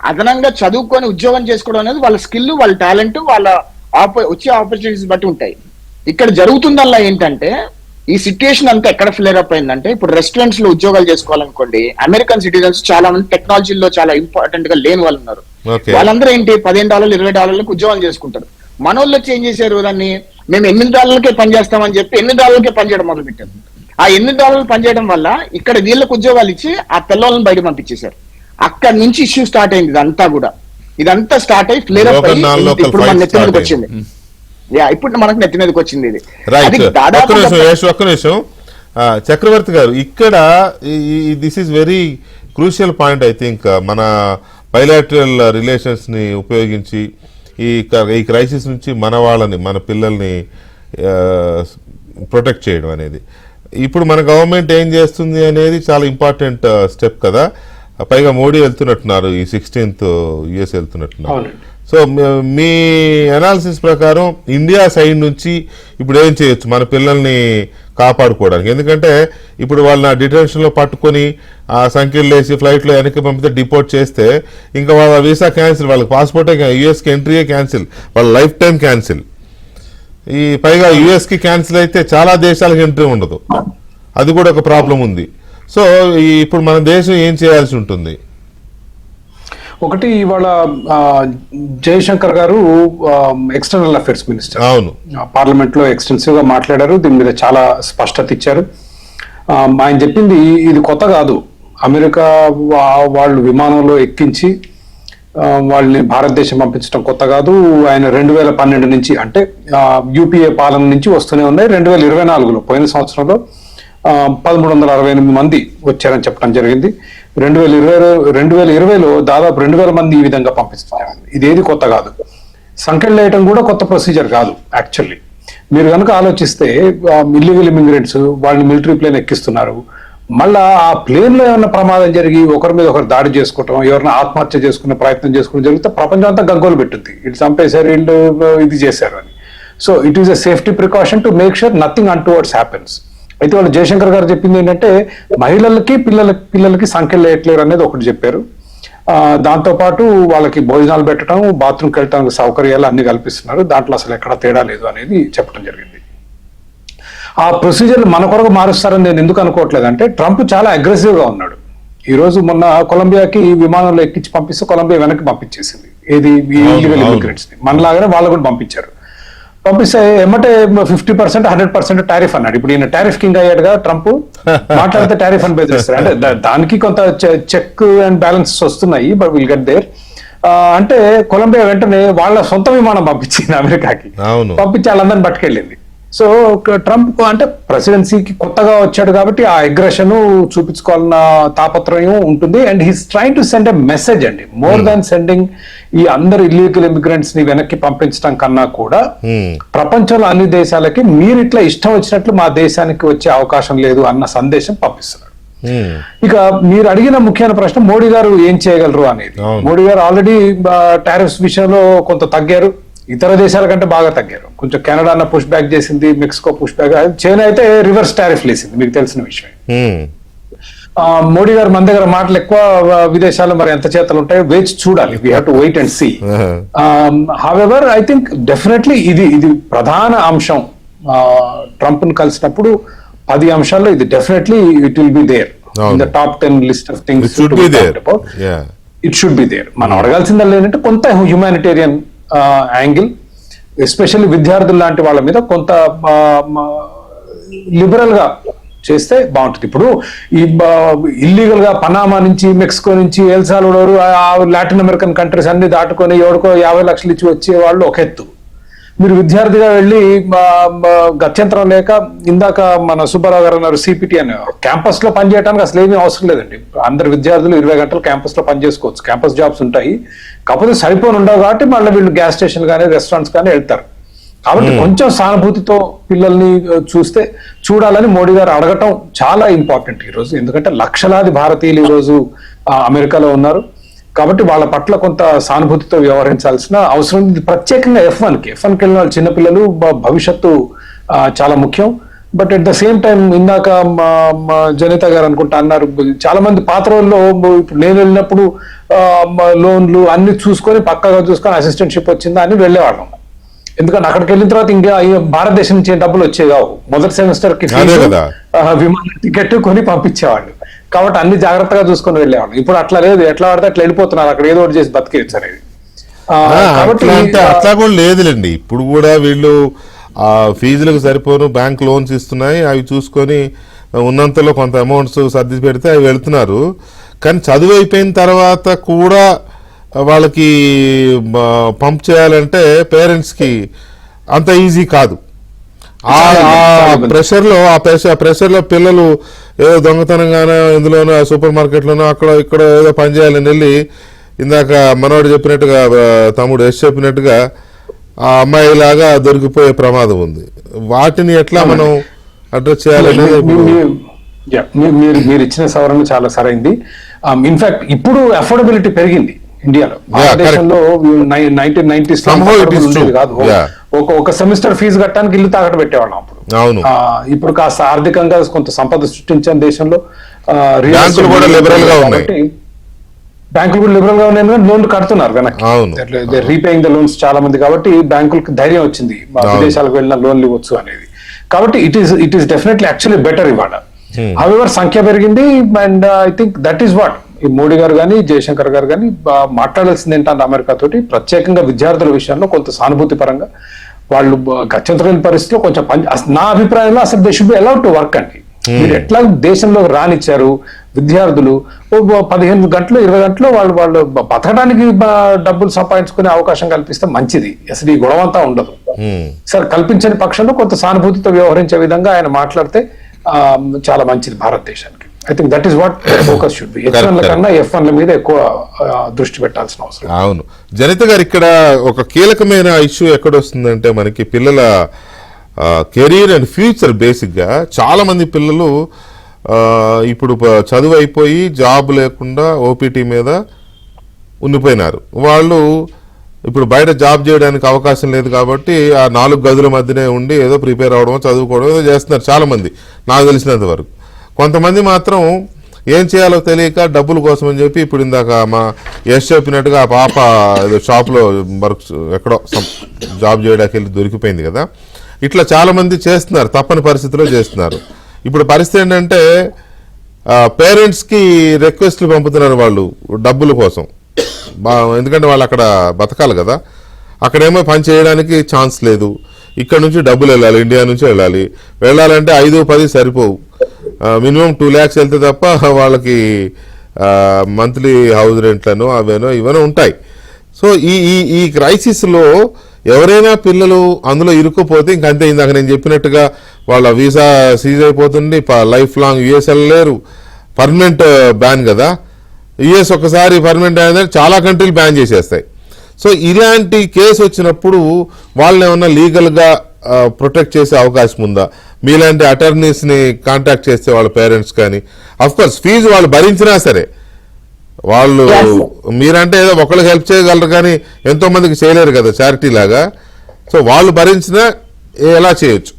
అదనంగా చదువుకొని ఉద్యోగం చేసుకోవడం అనేది వాళ్ళ స్కిల్, వాళ్ళ టాలెంట్, వాళ్ళ వచ్చే ఆపర్చునిటీస్ బట్టి ఉంటాయి. ఇక్కడ జరుగుతుందల్లా ఏంటంటే ఈ సిచ్యుయేషన్ అంతా ఎక్కడ ఫ్లేర్ అప్ అయిందంటే, ఇప్పుడు రెస్టారెంట్స్ లో ఉద్యోగాలు చేసుకోవాలనుకోండి, అమెరికన్ సిటిజన్స్ చాలా మంది టెక్నాలజీలో చాలా ఇంపార్టెంట్ గా లేని వాళ్ళు ఉన్నారు. వాళ్ళందరూ ఏంటి $15 $20 ఉద్యోగాలు చేసుకుంటారు. మన వాళ్ళు వచ్చి ఏం చేశారు, దాన్ని మేము $8 పనిచేస్తామని చెప్పి $8 పనిచేయడం మొదలు పెట్టారు. ఆ $8 పనిచేయడం వల్ల ఇక్కడ వీళ్ళకి ఉద్యోగాలు ఇచ్చి ఆ పిల్లలను బయట పంపించేశారు. అక్కడ నుంచి ఇష్యూ స్టార్ట్ అయింది. ఇదంతా స్టార్ట్ అయ్యి ఫ్లేర్ అప్ అయ్యి ఇప్పుడు మన నెత్తి మీదకి వచ్చింది. ఇప్పుడు మనకు నెత్తి మీదకి వచ్చింది ఇది. ఒక్క నిమిషం చక్రవర్తి గారు, ఇక్కడ this is very crucial point. I think మన బైలాటరల్ రిలేషన్స్ ని ఉపయోగించి ఈ క్రైసిస్ నుంచి మన వాళ్ళని, మన పిల్లల్ని ప్రొటెక్ట్ చేయడం అనేది ఇప్పుడు మన గవర్నమెంట్ ఏం చేస్తుంది అనేది చాలా ఇంపార్టెంట్ స్టెప్ కదా. పైగా మోడీ వెళ్తున్నట్టున్నారు, ఈ 16th US వెళ్తున్నట్టున్నారు. సో మీ అనాలిసిస్ ప్రకారం ఇండియా సైడ్ నుంచి ఇప్పుడు ఏం చేయొచ్చు మన పిల్లల్ని కాపాడుకోవడానికి? ఎందుకంటే ఇప్పుడు వాళ్ళని డిటెన్షన్లో పట్టుకొని ఆ సంఖ్యలు వేసి ఫ్లైట్లో వెనక్కి పంపితే డిపోర్ట్ చేస్తే ఇంకా వాళ్ళ వీసా క్యాన్సిల్, వాళ్ళకి పాస్పోర్టే యూఎస్కి ఎంట్రీయే క్యాన్సిల్, వాళ్ళ లైఫ్ టైం క్యాన్సిల్. ఈ పైగా యూఎస్కి క్యాన్సిల్ అయితే చాలా దేశాలకు ఎంట్రీ ఉండదు, అది కూడా ఒక ప్రాబ్లం ఉంది. సో ఇప్పుడు మన దేశం ఏం చేయాల్సి ఉంటుంది? ఒకటి, ఇవాళ జయశంకర్ గారు ఎక్స్టర్నల్ అఫైర్స్ మినిస్టర్, అవును, పార్లమెంట్ లో ఎక్స్టెన్సివ్ గా మాట్లాడారు. దీని మీద చాలా స్పష్టత ఇచ్చారు. ఆయన చెప్పింది ఇది కొత్త కాదు. అమెరికా వాళ్ళు విమానంలో ఎక్కించి వాళ్ళని భారతదేశం పంపించడం కొత్త కాదు. ఆయన 2012 నుంచి, అంటే యూపీఏ పాలన నుంచి వస్తూనే ఉన్నాయి. 2024లో పోయిన సంవత్సరంలో 1368 మంది వచ్చారని చెప్పడం జరిగింది. 2020లో దాదాపు 2000 మంది ఈ విధంగా పంపిస్తున్నారు. ఇదేది కొత్త కాదు. సంఖ్యలు వేయటం కూడా కొత్త ప్రొసీజర్ కాదు. యాక్చువల్లీ మీరు కనుక ఆలోచిస్తే ఇల్లీగల్ ఇమిగ్రెంట్స్ వాళ్ళని మిలిటరీ ప్లేన్ ఎక్కిస్తున్నారు. మళ్ళా ఆ ప్లేన్ లో ఏమైనా ప్రమాదం జరిగి ఒకరి మీద ఒకరు దాడి చేసుకోవటం, ఎవరైనా ఆత్మహత్య చేసుకునే ప్రయత్నం చేసుకోవడం జరిగితే ప్రపంచం అంతా గగ్గోలు పెట్టింది. ఇటు చంపేశారు, వీళ్ళు ఇది చేశారు అని. So it is a safety precaution to make sure nothing untowards happens. అయితే వాళ్ళు జయశంకర్ గారు చెప్పింది ఏంటంటే మహిళలకి పిల్లలకి సంఖ్యలు వేయట్లేరు అనేది ఒకటి చెప్పారు. దాంతో పాటు వాళ్ళకి భోజనాలు పెట్టడం, బాత్రూమ్కి వెళ్ళడానికి సౌకర్యాలు అన్ని కల్పిస్తున్నారు. దాంట్లో అసలు ఎక్కడ తేడా లేదు అనేది చెప్పడం జరిగింది. ఆ ప్రొసీజర్ మన కొరకు మారుస్తారని నేను ఎందుకు అనుకోవట్లేదు అంటే, ట్రంప్ చాలా అగ్రెసివ్ గా ఉన్నాడు. ఈ రోజు మొన్న కొలంబియాకి విమానంలో ఎక్కించి పంపిస్తే కొలంబియా వెనక్కి పంపించేసింది. ఏది ఇల్లీగల్ ఇమిగ్రెంట్స్ ని. మనలాగానే వాళ్ళు కూడా పంపించారు. పంపిస్తే ఏమంటే 50% 100% టారిఫ్ అన్నాడు. ఇప్పుడు ఈయన టారిఫ్ కింగ్ అయ్యాడుగా ట్రంప్. మాట్లాడితే టారిఫ్ అని బెదిరిస్తారు. అంటే దానికి కొంత చెక్ అండ్ బ్యాలెన్స్ వస్తున్నాయి, బట్ విల్ గెట్ దేర్. అంటే కొలంబియా వెంటనే వాళ్ళ సొంత విమానం పంపించింది అమెరికాకి, పంపించి వాళ్ళందరినీ పట్టుకెళ్ళింది. సో ట్రంప్ అంటే ప్రెసిడెన్సీకి కొత్తగా వచ్చాడు కాబట్టి ఆ అగ్రెషన్ చూపించుకోవాలన్న తాపత్రయం ఉంటుంది. And he's trying to send a message అండి, మోర్ దాన్ సెండింగ్ ఈ అందరు ఇల్లీగల్ ఇమిగ్రెంట్స్ ని వెనక్కి పంపించడం కన్నా కూడా ప్రపంచంలో అన్ని దేశాలకి మీరు ఇట్లా ఇష్టం వచ్చినట్లు మా దేశానికి వచ్చే అవకాశం లేదు అన్న సందేశం పంపిస్తున్నాడు. ఇక మీరు అడిగిన ముఖ్యమైన ప్రశ్న మోడీ గారు ఏం చేయగలరు అనేది. మోడీ గారు ఆల్రెడీ టారిఫ్స్ విషయంలో కొంత తగ్గారు. ఇతర దేశాల కంటే బాగా తగ్గారు. కొంచెం కెనడా పుష్ బ్యాక్ చేసింది, మెక్సికో పుష్ బ్యాక్, చైనా అయితే రివర్స్ టారిఫ్ లేసింది, మీకు తెలిసిన విషయం. మోడీ గారు మన దగ్గర మాటలు ఎక్కువ, విదేశాల్లో మరి ఎంత చేతలు ఉంటాయో వేచి చూడాలి. We have to wait and see. However I think definitely ఇది ప్రధాన అంశం. ట్రంప్ ను కలిసినప్పుడు 10 అంశాల్లో ఇది definitely it will be there in the top 10 list of things. It should be there. మనం అడగాల్సిందల్లా ఏంటంటే కొంత హ్యూమానిటేరియన్ యాంగిల్, ఎస్పెషల్లీ విద్యార్థులు లాంటి వాళ్ళ మీద కొంత లిబరల్ గా చేస్తే బాగుంటుంది. ఇప్పుడు ఈ ఇల్లీగల్ గా పనామా నుంచి, మెక్సికో నుంచి, L Salvador, Latin American countries అన్ని దాటుకొని ఎవరికో 50 లక్షలు ఇచ్చి వచ్చే వాళ్ళు ఒక ఎత్తు. మీరు విద్యార్థిగా వెళ్ళి గత్యంతరం లేక, ఇందాక మన సుబ్బారావు గారు అన్నారు సిపిటి అని, క్యాంపస్ లో పనిచేయడానికి అసలు ఏమీ అవసరం లేదండి. అందరు విద్యార్థులు 20 గంటలు క్యాంపస్ లో పనిచేసుకోవచ్చు. క్యాంపస్ జాబ్స్ ఉంటాయి, కాకపోతే సరిపోని ఉండవు కాబట్టి మళ్ళీ వీళ్ళు గ్యాస్ స్టేషన్ కానీ రెస్టారెంట్స్ కానీ వెళ్తారు. కాబట్టి కొంచెం సానుభూతితో పిల్లల్ని చూడాలని మోడీ గారు అడగటం చాలా ఇంపార్టెంట్ ఈరోజు. ఎందుకంటే లక్షలాది భారతీయులు ఈరోజు అమెరికాలో ఉన్నారు కాబట్టి వాళ్ళ పట్ల కొంత సానుభూతితో వ్యవహరించాల్సిన అవసరం ఉంది. ప్రత్యేకంగా F1కి వెళ్ళిన వాళ్ళు చిన్నపిల్లలు, భవిష్యత్తు చాలా ముఖ్యం. But at the same time ఇందాక జనిత గారు అనుకుంటా అన్నారు, చాలా మంది పాత రోజుల్లో ఇప్పుడు నేను వెళ్ళినప్పుడు లోన్లు అన్ని చూసుకొని పక్కగా చూసుకొని అసిస్టెంట్షిప్ వచ్చిందా అని వెళ్ళేవాళ్ళం. ఎందుకంటే అక్కడికి వెళ్ళిన తర్వాత ఇంకా భారతదేశం నుంచి డబ్బులు వచ్చే కావు. మొదటి సెమిస్టర్ కి విమాన టికెట్ కొని పంపించేవాళ్ళు కాబట్టి అన్ని జాగ్రత్తగా చూసుకొని వెళ్ళేవాళ్ళు. ఇప్పుడు అట్లా లేదు, ఎట్లా పడితే అట్లా వెళ్ళిపోతున్నారు, అక్కడ ఏదో ఒకటి చేసి బతికేయచ్చు అనేది. కాబట్టి అట్లా కూడా లేదులేండి. ఇప్పుడు కూడా వీళ్ళు ఫీజులకు సరిపోను బ్యాంక్ లోన్స్ ఇస్తున్నాయి, అవి చూసుకొని ఉన్నంతలో కొంత అమౌంట్స్ సర్ది పెడితే అవి వెళ్తున్నారు. కానీ చదువు అయిపోయిన తర్వాత కూడా వాళ్ళకి పంప్ చేయాలంటే పేరెంట్స్కి అంత ఈజీ కాదు. ఆ ప్రెషర్లో పిల్లలు ఏదో దొంగతనంగానో ఇందులోనో సూపర్ మార్కెట్లోనో అక్కడ ఇక్కడ ఏదో పని చేయాలని వెళ్ళి, ఇందాక మనోడు చెప్పినట్టుగా, తమ్ముడు చెప్పినట్టుగా ఆ అమ్మాయి లాగా దొరికిపోయే ప్రమాదం ఉంది. వాటిని ఎట్లా మనం అడ్రస్ చేయాలనేది మీరు ఇచ్చిన సవరణ చాలా సరైంది. ఇన్ఫాక్ట్ ఇప్పుడు అఫోర్డబిలిటీ పెరిగింది ఇండియాలో. భారతదేశంలో 1990s కాదు, ఒక సెమిస్టర్ ఫీజు కట్టడానికి ఇల్లు తాకట్టు పెట్టేవాళ్ళం అప్పుడు. ఇప్పుడు కాస్త ఆర్థికంగా కొంత సంపద సృష్టించిన దేశంలో బ్యాంకులు కూడా లిబరల్ గా ఉన్నాయి, లోన్లు కడుతున్నారు వెనక్కి, రీపేయింగ్ ద లోన్స్ చాలా మంది. కాబట్టి బ్యాంకులకు ధైర్యం వచ్చింది విదేశాలకు వెళ్ళిన లోన్లు ఇవ్వచ్చు అనేది. కాబట్టి it is definitely actually better ఇవాళ. హౌఎవర్ సంఖ్య పెరిగింది and I think that is what ఈ మోడీ గారు కానీ జయశంకర్ గారు కానీ మాట్లాడాల్సింది ఏంటంటే అమెరికా తోటి ప్రత్యేకంగా విద్యార్థుల విషయంలో కొంత సానుభూతి పరంగా వాళ్ళు గత్యంతరం పరిస్థితిలో కొంచెం నా అభిప్రాయంలో అసలు they should be allowed to work అండి. మీరు ఎట్లా దేశంలో రానిచ్చారు, విద్యార్థులు 15 గంటలు 20 గంటలు వాళ్ళు బతకడానికి డబ్బులు సంపాదించుకునే అవకాశం కల్పిస్తే మంచిది. అసలు ఈ గొడవంతా ఉండదు. సరే కల్పించని పక్షంలో కొంత సానుభూతితో వ్యవహరించే విధంగా ఆయన మాట్లాడితే చాలా మంచిది భారతదేశానికి. I think that is what focus should be. H1ల కన్నా F1ల మీద ఎక్కువ దృష్టి పెట్టాల్సిన అవసరం. అవును జనిత గారు, ఇక్కడ ఒక కీలకమైన ఇష్యూ ఎక్కడొస్తుందంటే మనకి పిల్లల కెరీర్ అండ్ ఫ్యూచర్. బేసిక్గా చాలా మంది పిల్లలు ఇప్పుడు చదువు అయిపోయి జాబ్ లేకుండా ఓపీటీ మీద ఉండిపోయినారు. వాళ్ళు ఇప్పుడు బయట జాబ్ చేయడానికి అవకాశం లేదు కాబట్టి ఆ 4 గదుల మధ్యనే ఉండి ఏదో ప్రిపేర్ అవ్వడం, చదువుకోవడం ఏదో చేస్తున్నారు చాలా మంది నాకు తెలిసినంత వరకు. కొంతమంది మాత్రం ఏం చేయాలో తెలియక డబ్బుల కోసం అని చెప్పి, ఇప్పుడు ఇందాక మా చెప్పినట్టుగా ఆ పాప ఏదో షాప్లో వర్క్ ఎక్కడో జాబ్ చేయడానికి వెళ్ళి దొరికిపోయింది కదా. ఇట్లా చాలా మంది చేస్తున్నారు, తప్పని పరిస్థితిలో చేస్తున్నారు. ఇప్పుడు పరిస్థితి ఏంటంటే పేరెంట్స్కి రిక్వెస్ట్లు పంపుతున్నారు వాళ్ళు డబ్బుల కోసం. ఎందుకంటే వాళ్ళు అక్కడ బతకాలి కదా, అక్కడేమో పని చేయడానికి ఛాన్స్ లేదు. ఇక్కడ నుంచి డబ్బులు వెళ్ళాలి, ఇండియా నుంచి వెళ్ళాలంటే 5-10 సరిపోవు, మినిమం 2 lakhs వెళ్తే తప్ప వాళ్ళకి మంత్లీ హౌస్ రెంట్లను అవేనో ఇవనో ఉంటాయి. సో ఈ క్రైసిస్లో ఎవరైనా పిల్లలు అందులో ఇరుక్కుపోతే ఇంకంతే. ఇందాక నేను చెప్పినట్టుగా వాళ్ళ వీసా సీజ్ అయిపోతుంది, లైఫ్ లాంగ్ యుఎస్ వెళ్ళలేరు. పర్మనెంట్ బ్యాన్ కదా, యుఎస్ ఒకసారి పర్మనెంట్ బ్యాన్ చాలా కంట్రీలు బ్యాన్ చేసేస్తాయి. సో ఇలాంటి కేసు వచ్చినప్పుడు వాళ్ళని ఏమన్నా లీగల్గా ప్రొటెక్ట్ చేసే అవకాశం ఉందా? మీలాంటి అటార్నీస్ని కాంటాక్ట్ చేస్తే వాళ్ళ పేరెంట్స్ కానీ, అఫ్కోర్స్ ఫీజు వాళ్ళు భరించినా సరే వాళ్ళు Yes. మీరంటే ఏదో ఒకరికి హెల్ప్ చేయగలరు కానీ ఎంతో మందికి చేయలేరు కదా చారిటీ లాగా. సో వాళ్ళు భరించినా ఎలా చేయొచ్చు?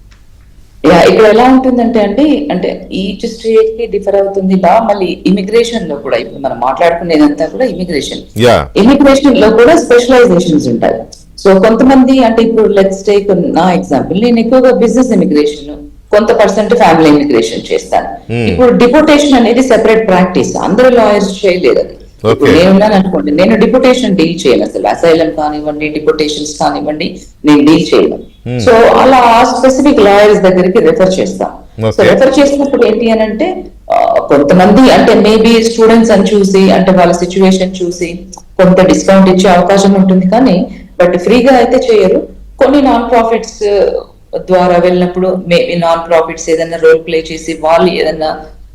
ఇక్కడ ఎలా ఉంటుందంటే అంటే ఈచ్ స్టేట్ కి డిఫర్ అవుతుంది లా. మళ్ళీ ఇమిగ్రేషన్ లో కూడా ఇప్పుడు మనం మాట్లాడుకునేదంతా కూడా ఇమిగ్రేషన్. యా ఇమిగ్రేషన్ లో కూడా స్పెషలైజేషన్స్ ఉంటాయి. సో కొంతమంది అంటే ఇప్పుడు లెట్స్ టేక్ నా ఎగ్జాంపుల్, నేను ఎక్కువగా బిజినెస్ ఇమిగ్రేషన్, కొంత పర్సెంట్ ఫ్యామిలీ ఇమిగ్రేషన్ చేస్తాను. ఇప్పుడు డిపోటేషన్ అనేది సెపరేట్ ప్రాక్టీస్, అందరూ లాయర్స్ చేయలేదు అది. ఇప్పుడు నేనున్నాను అనుకోండి, నేను డిపోటేషన్ డీల్ చేయను, అసలు అసైలం కానివ్వండి, డిపోటేషన్స్ కానివ్వండి, నేను డీల్ చేయను. సో అలా స్పెసిఫిక్ లాయర్స్ దగ్గరికి రెఫర్ చేస్తాం. సో రెఫర్ చేసినప్పుడు ఏంటి అని అంటే కొంతమంది అంటే మేబీ స్టూడెంట్స్ అని చూసి అంటే వాళ్ళ సిచ్యువేషన్ చూసి కొంత డిస్కౌంట్ ఇచ్చే అవకాశం ఉంటుంది, కానీ బట్ ఫ్రీగా అయితే చేయరు. కొన్ని నాన్ ప్రాఫిట్స్ ద్వారా వెళ్ళినప్పుడు మేబీ నాన్ ప్రాఫిట్స్ ఏదైనా రోల్ ప్లే చేసి వాళ్ళు ఏదైనా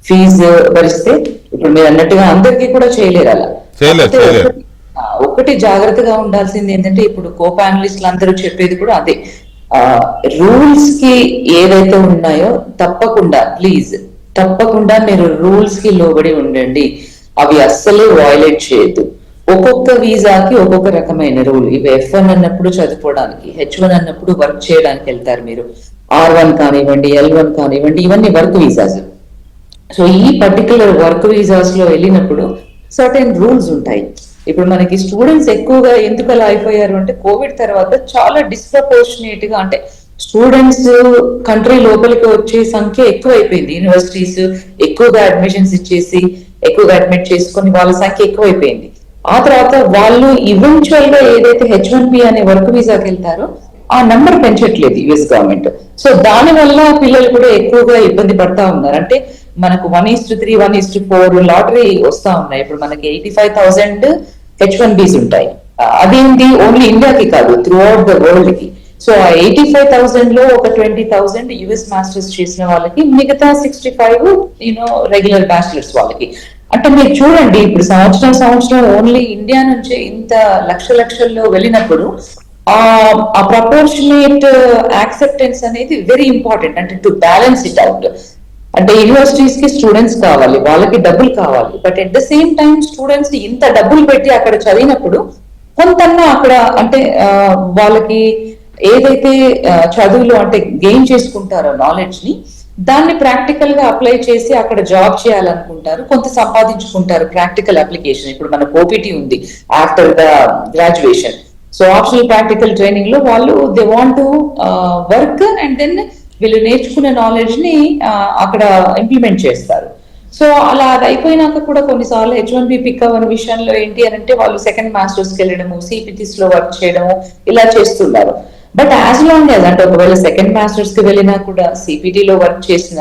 ఫీజు భరిస్తే, ఇప్పుడు మీరు అన్నట్టుగా అందరికీ కూడా చేయలేరు అలా. ఒకటి జాగ్రత్తగా ఉండాల్సింది ఏంటంటే ఇప్పుడు కో ప్యానలిస్టులు అందరూ చెప్పేది కూడా అదే, రూల్స్ కి ఏదైతే ఉన్నాయో తప్పకుండా ప్లీజ్ తప్పకుండా మీరు రూల్స్ కి లోబడి ఉండండి, అవి అస్సలే వయలేట్ చేయొద్దు. ఒక్కొక్క వీసాకి ఒక్కొక్క రకమైన రూల్. ఇవి F1 అన్నప్పుడు చదువుకోవడానికి, H1 అన్నప్పుడు వర్క్ చేయడానికి వెళ్తారు మీరు, R1 కానివ్వండి, L1 కానివ్వండి, ఇవన్నీ వర్క్ వీసాస్. సో ఈ పర్టికులర్ వర్క్ వీసాస్ లో వెళ్ళినప్పుడు సర్టెన్ రూల్స్ ఉంటాయి. ఇప్పుడు మనకి స్టూడెంట్స్ ఎక్కువగా ఎందుకు అలా అయిపోయారు అంటే కోవిడ్ తర్వాత చాలా డిస్ప్రపోర్షనేట్ గా అంటే స్టూడెంట్స్ కంట్రీ లోపలికి వచ్చే సంఖ్య ఎక్కువ అయిపోయింది. యూనివర్సిటీస్ ఎక్కువగా అడ్మిషన్స్ ఇచ్చేసి ఎక్కువగా అడ్మిట్ చేసుకుని వాళ్ళ సంఖ్య ఎక్కువైపోయింది. ఆ తర్వాత వాళ్ళు ఈవెన్చువల్ గా ఏదైతే H1B అనే వర్క్ వీసాకి వెళ్తారో ఆ నంబర్ పెంచట్లేదు యుఎస్ గవర్నమెంట్. సో దాని వల్ల పిల్లలు కూడా ఎక్కువగా ఇబ్బంది పడతా ఉన్నారు. అంటే మనకు 1:3, 1:4 లాటరీ వస్తా ఉన్నాయి. ఇప్పుడు మనకి 85,000 H1Bs ఉంటాయి. అదేంటి ఓన్లీ ఇండియాకి కాదు, త్రూ అవుట్ ద వరల్డ్ కి. సో ఆ 85,000 లో ఒక 20,000 యుఎస్ మాస్టర్స్ చేసిన వాళ్ళకి, మిగతా 65 రెగ్యులర్ బ్యాచిలర్స్ వాళ్ళకి. అంటే మీరు చూడండి ఇప్పుడు సంవత్సరం ఓన్లీ ఇండియా నుంచి ఇంత లక్షల్లో వెళ్ళినప్పుడు ఆ ప్రపోర్షనేట్ యాక్సెప్టెన్స్ అనేది వెరీ ఇంపార్టెంట్. అంటే టు బ్యాలెన్స్ ఇట్ అవుట్, అంటే యూనివర్సిటీస్ కి స్టూడెంట్స్ కావాలి, వాళ్ళకి డబ్బులు కావాలి, but at the same time students ఇంత డబ్బులు పెట్టి అక్కడ చదివినప్పుడు కొంతన్నా అక్కడ అంటే వాళ్ళకి ఏదైతే చదువులో అంటే గెయిన్ చేసుకుంటారో నాలెడ్జ్ ని, దాన్ని ప్రాక్టికల్ గా అప్లై చేసి అక్కడ జాబ్ చేయాలనుకుంటారు, కొంత సంపాదించుకుంటారు ప్రాక్టికల్ అప్లికేషన్. ఇప్పుడు మనకు OPT ఉంది after the graduation. So optional practical training లో వాళ్ళు they want to work and then వీళ్ళు నేర్చుకునే నాలెడ్జ్ ని అక్కడ ఇంప్లిమెంట్ చేస్తారు. సో అలా అది అయిపోయినాక కూడా కొన్నిసార్లు H1B పిక్ అవ్వని విషయంలో ఏంటి అని అంటే వాళ్ళు సెకండ్ మాస్టర్స్ కి వెళ్ళడము, CPTs లో వర్క్ చేయడము ఇలా చేస్తున్నారు. బట్ యాజ్ లాంగ్ యాజ్ అంటే ఒకవేళ సెకండ్ మాస్టర్స్ కి వెళ్ళినా కూడా CPT లో వర్క్ చేసిన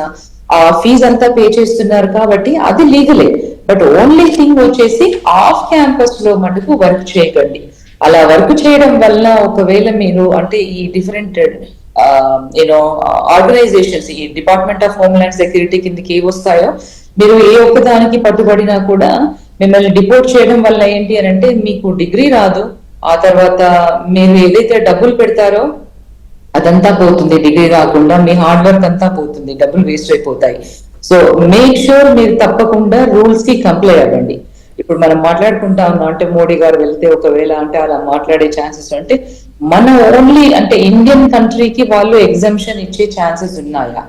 ఆ ఫీజ్ అంతా పే చేస్తున్నారు కాబట్టి అది లీగలే. బట్ ఓన్లీ థింగ్ వచ్చేసి ఆఫ్ క్యాంపస్ లో మటుకు వర్క్ చేయకండి. అలా వర్క్ చేయడం వల్ల ఒకవేళ మీరు అంటే ఈ డిఫరెంట్ ఆర్గనైజేషన్స్, ఈ డిపార్ట్మెంట్ ఆఫ్ హోమ్లాండ్ సెక్యూరిటీ కిందకి ఏ వస్తాయో, మీరు ఏ ఒక్కదానికి పట్టుబడినా కూడా మిమ్మల్ని డిపోర్ట్ చేయడం వల్ల ఏంటి అని అంటే మీకు డిగ్రీ రాదు, ఆ తర్వాత మీరు ఏదైతే డబ్బులు పెడతారో అదంతా పోతుంది, డిగ్రీ రాకుండా మీ హార్డ్ వర్క్ అంతా పోతుంది, డబ్బులు వేస్ట్ అయిపోతాయి. సో మేక్ షూర్ మీరు తప్పకుండా రూల్స్ కి కంప్లై అవ్వండి. ఇప్పుడు మనం మాట్లాడుకుంటా ఉన్నాం అంటే మోడీ గారు వెళ్తే ఒకవేళ అంటే అలా మాట్లాడే ఛాన్సెస్ అంటే మన ఓన్లీ అంటే ఇండియన్ కంట్రీకి వాళ్ళు ఎగ్జంప్షన్ ఇచ్చే ఛాన్సెస్ ఉన్నాయా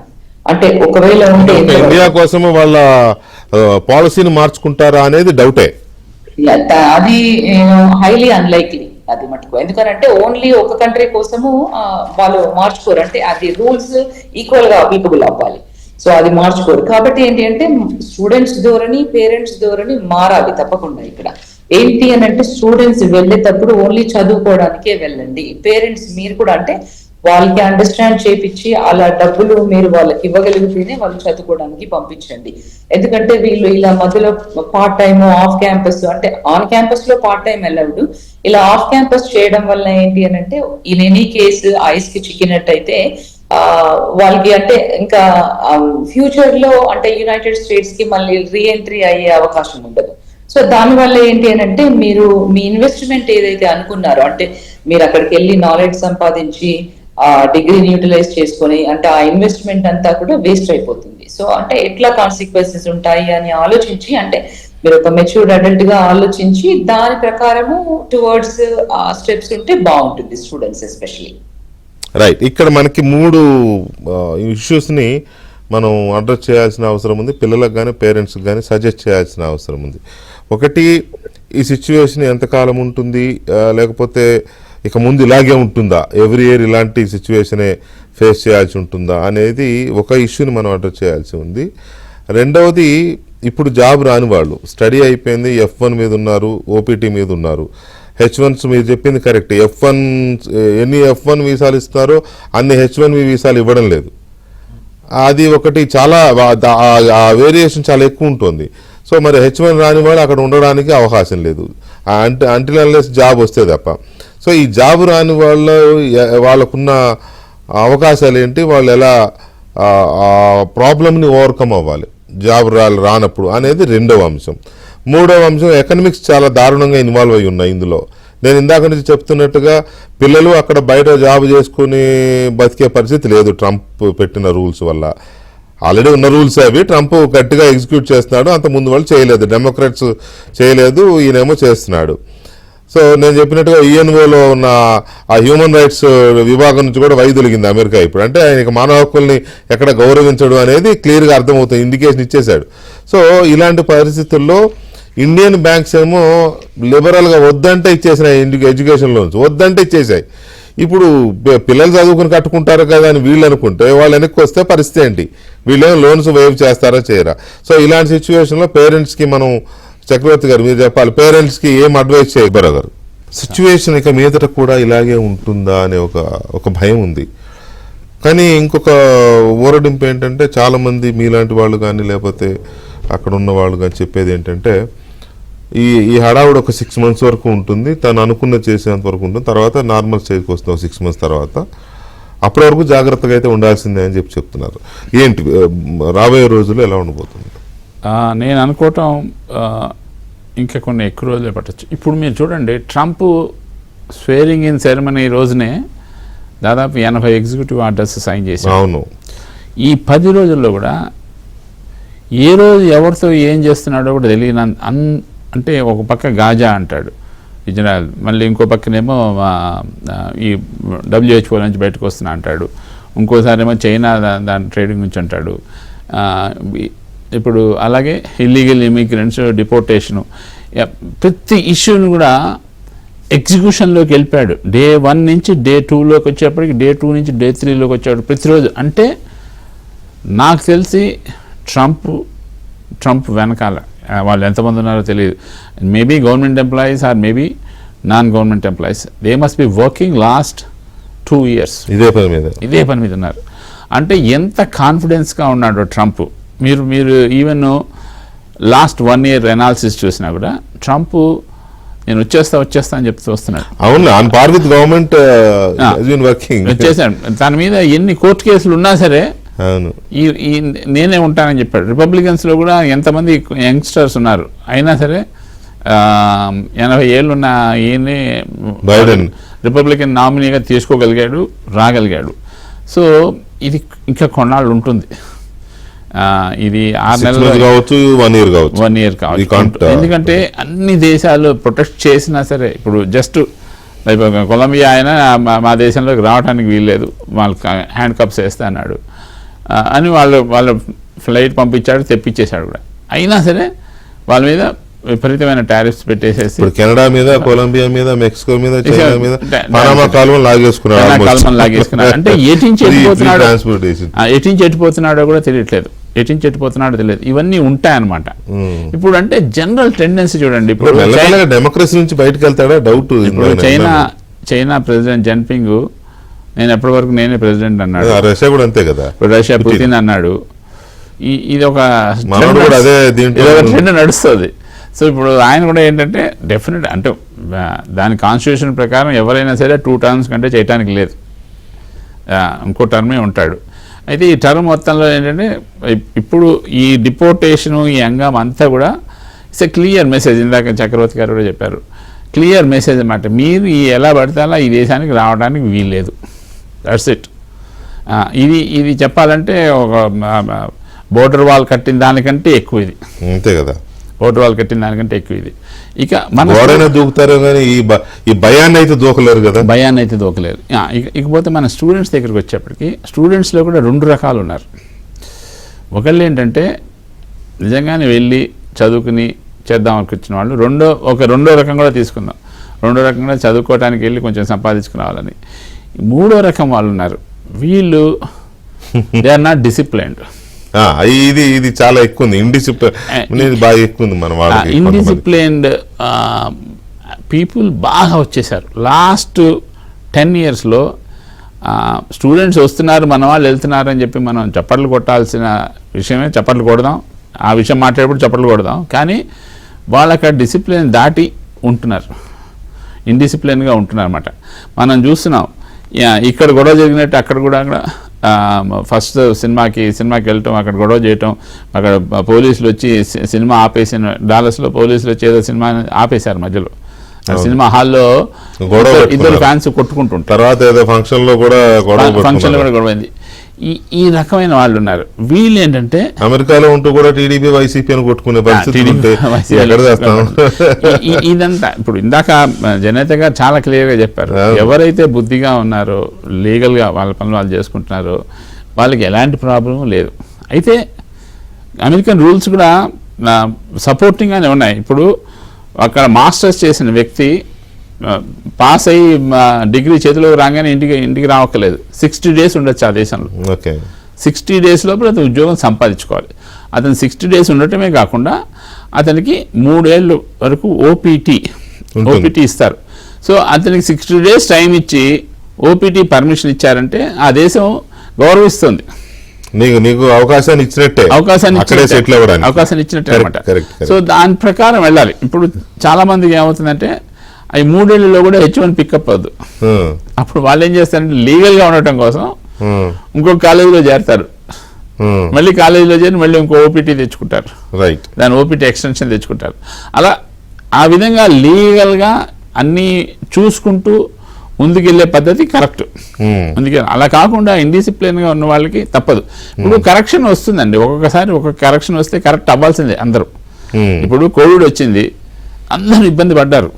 అంటే ఒకవేళ ఉంటే ఇండియా కోసం వాళ్ళ పాలసీని మార్చుకుంటారా అనేది డౌటే. అది హైలీ అన్లైక్లీ అది మటుకు. ఎందుకనంటే ఓన్లీ ఒక కంట్రీ కోసము వాళ్ళు మార్చుకోరు, అంటే అది రూల్స్ ఈక్వల్ గా అప్లికబుల్ అవ్వాలి. సో అది మార్చుకోరు. కాబట్టి ఏంటి అంటే స్టూడెంట్స్ ధోరణి, పేరెంట్స్ ధోరణి మారాలి తప్పకుండా. ఇక్కడ ఏంటి అని అంటే స్టూడెంట్స్ వెళ్ళేటప్పుడు ఓన్లీ చదువుకోవడానికే వెళ్ళండి. పేరెంట్స్ మీరు కూడా అంటే వాళ్ళకి అండర్స్టాండ్ చేపించి అలా డబ్బులు మీరు వాళ్ళకి ఇవ్వగలిగితేనే వాళ్ళు చదువుకోవడానికి పంపించండి. ఎందుకంటే వీళ్ళు ఇలా మధ్యలో పార్ట్ టైమ్, ఆఫ్ క్యాంపస్ అంటే ఆన్ క్యాంపస్ లో పార్ట్ టైం అలౌడ్, ఇలా ఆఫ్ క్యాంపస్ చేయడం వల్ల ఏంటి అని అంటే ఇన్ ఎనీ కేసు ఐస్ కి చిక్కినట్టయితే వాళ్ళకి అంటే ఇంకా ఫ్యూచర్ లో అంటే యునైటెడ్ స్టేట్స్ కి మళ్ళీ రీఎంట్రీ అయ్యే అవకాశం ఉండదు. సో దానివల్ల ఏంటి అని అంటే మీరు మీ ఇన్వెస్ట్మెంట్ ఏదైతే అనుకున్నారో అంటే మీరు అక్కడికి వెళ్ళి నాలెడ్జ్ సంపాదించి ఆ డిగ్రీని యూటిలైజ్ చేసుకొని అంటే ఆ ఇన్వెస్ట్మెంట్ అంతా కూడా వేస్ట్ అయిపోతుంది. సో అంటే ఎట్లా కాన్సిక్వెన్సెస్ ఉంటాయి అని ఆలోచించి, అంటే మీరు ఒక మెచ్యూర్డ్ అడల్ట్ గా ఆలోచించి దాని ప్రకారము టువర్డ్స్ స్టెప్స్ ఉంటే బాగుంటుంది స్టూడెంట్స్ ఎస్పెషలీ. రైట్, ఇక్కడ మనకి 3 ఇష్యూస్ని మనం అడ్రస్ చేయాల్సిన అవసరం ఉంది. పిల్లలకు కానీ పేరెంట్స్కి కానీ సజెస్ట్ చేయాల్సిన అవసరం ఉంది. ఒకటి, ఈ సిచ్యువేషన్ ఎంతకాలం ఉంటుంది, లేకపోతే ఇక ముందు ఇలాగే ఉంటుందా, ఎవ్రీ ఇయర్ ఇలాంటి సిచ్యువేషనే ఫేస్ చేయాల్సి ఉంటుందా అనేది ఒక ఇష్యూని మనం అడ్రస్ చేయాల్సి ఉంది. రెండవది, ఇప్పుడు జాబ్ రాని వాళ్ళు, స్టడీ అయిపోయింది, F1 మీద ఉన్నారు, OPT మీద ఉన్నారు. H1s మీరు చెప్పింది కరెక్ట్. ఎన్ని F1 వీసాలు ఇస్తారో అన్ని H1B వీసాలు ఇవ్వడం లేదు. అది ఒకటి, చాలా ఆ వేరియేషన్ చాలా ఎక్కువ ఉంటుంది. సో మరి H1 రాని వాళ్ళు అక్కడ ఉండడానికి అవకాశం లేదు అంటిల్ అన్లెస్ జాబ్ వస్తే తప్ప. సో ఈ జాబ్ రాని వాళ్ళకున్న అవకాశాలు ఏంటి, వాళ్ళు ఎలా ప్రాబ్లమ్ని ఓవర్కమ్ అవ్వాలి జాబ్ రానప్పుడు అనేది రెండవ అంశం. మూడవ అంశం, ఎకనామిక్స్ చాలా దారుణంగా ఇన్వాల్వ్ అయి ఉన్నాయి ఇందులో. నేను ఇందాక నుంచి చెప్తున్నట్టుగా పిల్లలు అక్కడ బయట జాబ్ చేసుకుని బతికే పరిస్థితి లేదు ట్రంప్ పెట్టిన రూల్స్ వల్ల. ఆల్రెడీ ఉన్న రూల్స్ అవి ట్రంప్ గట్టిగా ఎగ్జిక్యూట్ చేస్తున్నాడు, అంత ముందు వాళ్ళు చేయలేదు, డెమోక్రాట్స్ చేయలేదు, ఈయనేమో చేస్తున్నాడు. సో నేను చెప్పినట్టుగా UNOలో ఉన్న ఆ హ్యూమన్ రైట్స్ విభాగం నుంచి కూడా వైదొలిగింది అమెరికా ఇప్పుడు. అంటే ఆయనకి మానవ హక్కుల్ని ఎక్కడ గౌరవించడు అనేది క్లియర్గా అర్థమవుతుంది, ఇండికేషన్ ఇచ్చేశాడు. సో ఇలాంటి పరిస్థితుల్లో ఇండియన్ బ్యాంక్స్ ఏమో లిబరల్గా వద్దంటే ఇచ్చేసినాయి, ఎడ్యుకేషన్ లోన్స్ వద్దంటే ఇచ్చేసాయి. ఇప్పుడు పిల్లలు చదువుకుని కట్టుకుంటారు కదా అని వీళ్ళు అనుకుంటే వాళ్ళు వెనక్కి వస్తే పరిస్థితి ఏంటి, వీళ్ళేమో లోన్స్ వేవ్ చేస్తారా చేయరా? సో ఇలాంటి సిచ్యువేషన్లో పేరెంట్స్కి మనం, చక్రవర్తి గారు మీరు చెప్పాలి, పేరెంట్స్కి ఏం అడ్వైస్ చేయబోరా గారు? సిచ్యువేషన్ ఇక మీదట కూడా ఇలాగే ఉంటుందా అనే ఒక భయం ఉంది. కానీ ఇంకొక ఊరడింపు ఏంటంటే, చాలామంది మీలాంటి వాళ్ళు కానీ లేకపోతే అక్కడ ఉన్న వాళ్ళు కానీ చెప్పేది ఏంటంటే, ఈ హడావుడు ఒక 6 months వరకు ఉంటుంది, తను అనుకున్న చేసేంత వరకు ఉంటుంది, తర్వాత నార్మల్ స్టేజ్కి వస్తాం 6 months తర్వాత, అప్పటి వరకు జాగ్రత్తగా అయితే ఉండాల్సిందే అని చెప్తున్నారు. ఏంటి రాబోయే రోజుల్లో ఎలా ఉండబోతుంది? నేను అనుకోవటం ఇంకా కొన్ని ఎక్కువ రోజులే పట్టచ్చు. ఇప్పుడు మీరు చూడండి, ట్రంప్ స్వేరింగ్ ఇన్ సెరమనీ రోజునే దాదాపు 80 ఎగ్జిక్యూటివ్ ఆర్డర్స్ సైన్ చేశారు. అవును. ఈ 10 రోజుల్లో కూడా ఏ రోజు ఎవరితో ఏం చేస్తున్నాడో కూడా తెలియని అంటే ఒక పక్క గాజా అంటాడు ఇజ్రాయెల్, మళ్ళీ ఇంకో పక్కనేమో ఈ WHO నుంచి బయటకు వస్తున్నా అంటాడు, ఇంకోసారి ఏమో చైనా దాని ట్రేడింగ్ నుంచి అంటాడు. ఇప్పుడు అలాగే ఇల్లీగల్ ఇమిగ్రెంట్స్ డిపోర్టేషను, ప్రతి ఇష్యూని కూడా ఎగ్జిక్యూషన్లోకి వెళ్ళిపోయాడు. Day 1 నుంచి Day 2లోకి వచ్చేప్పటికి Day 2 నుంచి Day 3లోకి వచ్చాడు ప్రతిరోజు. అంటే నాకు తెలిసి ట్రంప్ వెనకాల వాళ్ళు ఎంతమంది ఉన్నారో తెలియదు. Maybe government employees or maybe non government employees, they must be working last 2 years ఇదే పని మీద ఉన్నారు. అంటే ఎంత కాన్ఫిడెన్స్గా ఉన్నాడో ట్రంప్. మీరు ఈవెన్ లాస్ట్ 1 year అనాలిసిస్ చూసినా కూడా ట్రంప్ నేను వచ్చేస్తా అని చెప్తూ వస్తున్నాడు. అవును, ఆన్ పార్ విత్ గవర్నమెంట్ వచ్చేసాడు. దాని మీద ఎన్ని కోర్టు కేసులు ఉన్నా సరే ఈ నేనే ఉంటానని చెప్పాడు. రిపబ్లికన్స్లో కూడా ఎంతమంది యంగ్స్టర్స్ ఉన్నారు, అయినా సరే 80 ఏళ్ళు ఉన్న ఈయన్ని రిపబ్లికన్ నామినీగా తీసుకోగలిగాడు, రాగలిగాడు. సో ఇది ఇంకా కొన్నాళ్ళు ఉంటుంది. ఇది 6 నెలలు కావచ్చు, 1 year కావచ్చు. ఎందుకంటే అన్ని దేశాలు ప్రొటెక్ట్ చేసినా సరే, ఇప్పుడు జస్ట్ కొలంబియా అయినా మా దేశంలోకి రావడానికి వీల్లేదు, వాళ్ళకి హ్యాండ్ కప్స్ వేస్తా అన్నాడు అని వాళ్ళ ఫ్లైట్ పంపించాడు, తెప్పించేశాడు కూడా. అయినా సరే వాళ్ళ మీద విపరీతమైన టారిఫ్స్ పెట్టేసేసి కెనడా మీద, కొలంబియా మీద, మెక్సికో మీద, చైనా మీద పనామా కాలువను లాగేసుకున్నాడు. అంటే ఎటించి ఎట్టిపోతున్నాడో కూడా తెలియట్లేదు, ఇవన్నీ ఉంటాయన్నమాట. ఇప్పుడు అంటే జనరల్ టెండెన్సీ చూడండి, ఇప్పుడు డెమోక్రసీ నుంచి బయటకు వెళ్తాడా డౌట్. చైనా ప్రెసిడెంట్ జిన్పింగ్ నేను ఎప్పటి వరకు నేనే ప్రెసిడెంట్ అన్నాడు. రష్యా కూడా అంతే కదా, రష్యా పుతిన్ అన్నాడు. ఇది ఒక ట్రెండ్ నడుస్తుంది. సో ఇప్పుడు ఆయన కూడా ఏంటంటే డెఫినెట్ అంటే దాని కాన్స్టిట్యూషన్ ప్రకారం ఎవరైనా సరే 2 terms కంటే చేయటానికి లేదు, ఇంకో టర్మే ఉంటాడు. అయితే ఈ టర్మ్ మొత్తంలో ఏంటంటే ఇప్పుడు ఈ డిపోర్టేషను, ఈ అంగం అంతా కూడా ఇట్స్ ఎ క్లియర్ మెసేజ్. ఇందాక చక్రవర్తి గారు కూడా చెప్పారు, క్లియర్ మెసేజ్ అన్నమాట. మీరు ఎలా పడితే అలా ఈ దేశానికి రావడానికి వీల్లేదు, దట్స్ ఇట్. ఇది చెప్పాలంటే బోర్డర్ వాల్ కట్టిన దానికంటే ఎక్కువ ఇది, అంతే కదా, బోర్డర్ వాల్ కట్టిన దానికంటే ఎక్కువ ఇది. ఇక మన గోడైనా దూకుతారు కానీ ఈ భయాన్ని అయితే దూకలేరు కదా. భయాన్ని అయితే దూకలేరు. ఇకపోతే మన స్టూడెంట్స్ దగ్గరికి వచ్చేప్పటికి స్టూడెంట్స్లో కూడా 2 రకాలు ఉన్నారు. ఒకళ్ళు ఏంటంటే నిజంగానే వెళ్ళి చదువుకుని చేద్దాం అనుకొచ్చిన వాళ్ళు, రెండో రకం కూడా తీసుకుందాం. రెండో రకం కూడా చదువుకోవడానికి వెళ్ళి కొంచెం సంపాదించుకుని రావాలని. 3వ రకం వాళ్ళు ఉన్నారు, వీళ్ళు దే ఆర్ నాట్ డిసిప్లైన్డ్. ఇది చాలా ఎక్కువ ఉంది, ఇండిసిప్లిన్ బాగా ఎక్కువ ఉంది మన వాళ్ళకి. ఇండిసిప్లైన్డ్ పీపుల్ బాగా వచ్చేసారు లాస్ట్ 10 yearsలో. స్టూడెంట్స్ వస్తున్నారు, మన వాళ్ళు వెళ్తున్నారు అని చెప్పి మనం చప్పట్లు కొట్టాల్సిన విషయమే, చప్పట్లు కొడదాం, ఆ విషయం మాట్లాడేప్పుడు చప్పట్లు కొడదాం. కానీ వాళ్ళకి డిసిప్లిన్ దాటి ఉంటున్నారు, ఇండిసిప్లిన్గా ఉంటున్నారు అన్నమాట. మనం చూస్తున్నాం ఇక్కడ గొడవ జరిగినట్టు అక్కడ కూడా ఫస్ట్ సినిమాకి వెళ్ళటం, అక్కడ గొడవ చేయటం, అక్కడ పోలీసులు వచ్చి సినిమా ఆపేసిన, డాలస్లో పోలీసులు వచ్చి ఏదో సినిమా ఆపేశారు మధ్యలో. సినిమా హాల్లో ఇద్దరు ఫ్యాన్స్ కొట్టుకుంటుంటారు. తర్వాత ఏదో ఫంక్షన్లో కూడా గొడవైంది. ఈ రకమైన వాళ్ళు ఉన్నారు. వీళ్ళు ఏంటంటే అమెరికాలో ఉంటూ కూడా టీడీపీ వైసీపీ అని కొట్టుకునే పరిస్థితి. ఇదంతా ఇప్పుడు ఇందాక జనేత గారు చాలా క్లియర్గా చెప్పారు. ఎవరైతే బుద్ధిగా ఉన్నారో, లీగల్గా వాళ్ళ పనులు వాళ్ళు చేసుకుంటున్నారో వాళ్ళకి ఎలాంటి ప్రాబ్లం లేదు. అయితే అమెరికన్ రూల్స్ కూడా సపోర్టింగ్గానే ఉన్నాయి. ఇప్పుడు అక్కడ మాస్టర్స్ చేసిన వ్యక్తి పాస్ అయ్యి డిగ్రీ చేతిలో రాగానే ఇంటికి రావక్కర్లేదు. 60 days ఉండొచ్చు ఆ దేశంలో. 60 days లోపల అతను ఉద్యోగం సంపాదించుకోవాలి. అతను 60 days ఉండటమే కాకుండా అతనికి 3 ఏళ్ళ వరకు ఓపీటీ ఇస్తారు. సో అతనికి 60 days టైం ఇచ్చి ఓపీటీ పర్మిషన్ ఇచ్చారంటే ఆ దేశం గౌరవిస్తుంది. నీకు అవకాశాన్ని ఇచ్చినట్టే అనమాట. సో దాని ప్రకారం వెళ్ళాలి. ఇప్పుడు చాలా మందికి ఏమవుతుందంటే అవి 3 ఏళ్లలో కూడా H1 పికప్ అవ్వదు. అప్పుడు వాళ్ళు ఏం చేస్తారంటే లీగల్గా ఉండటం కోసం ఇంకొక కాలేజీలో చేరతారు, మళ్ళీ కాలేజీలో చేరి మళ్ళీ ఇంకో ఓపీటీ తెచ్చుకుంటారు, దాని ఓపీటీ ఎక్స్టెన్షన్ తెచ్చుకుంటారు. అలా ఆ విధంగా లీగల్గా అన్నీ చూసుకుంటూ ముందుకెళ్లే పద్ధతి కరెక్ట్. అలా కాకుండా ఇండిసిప్లిన్గా ఉన్న వాళ్ళకి తప్పదు. ఇప్పుడు కరెక్షన్ వస్తుందండి, ఒక్కొక్కసారి ఒక కరెక్షన్ వస్తే కరెక్ట్ అవ్వాల్సిందే అందరూ. ఇప్పుడు కోవిడ్ వచ్చింది, అందరూ ఇబ్బంది పడ్డారు,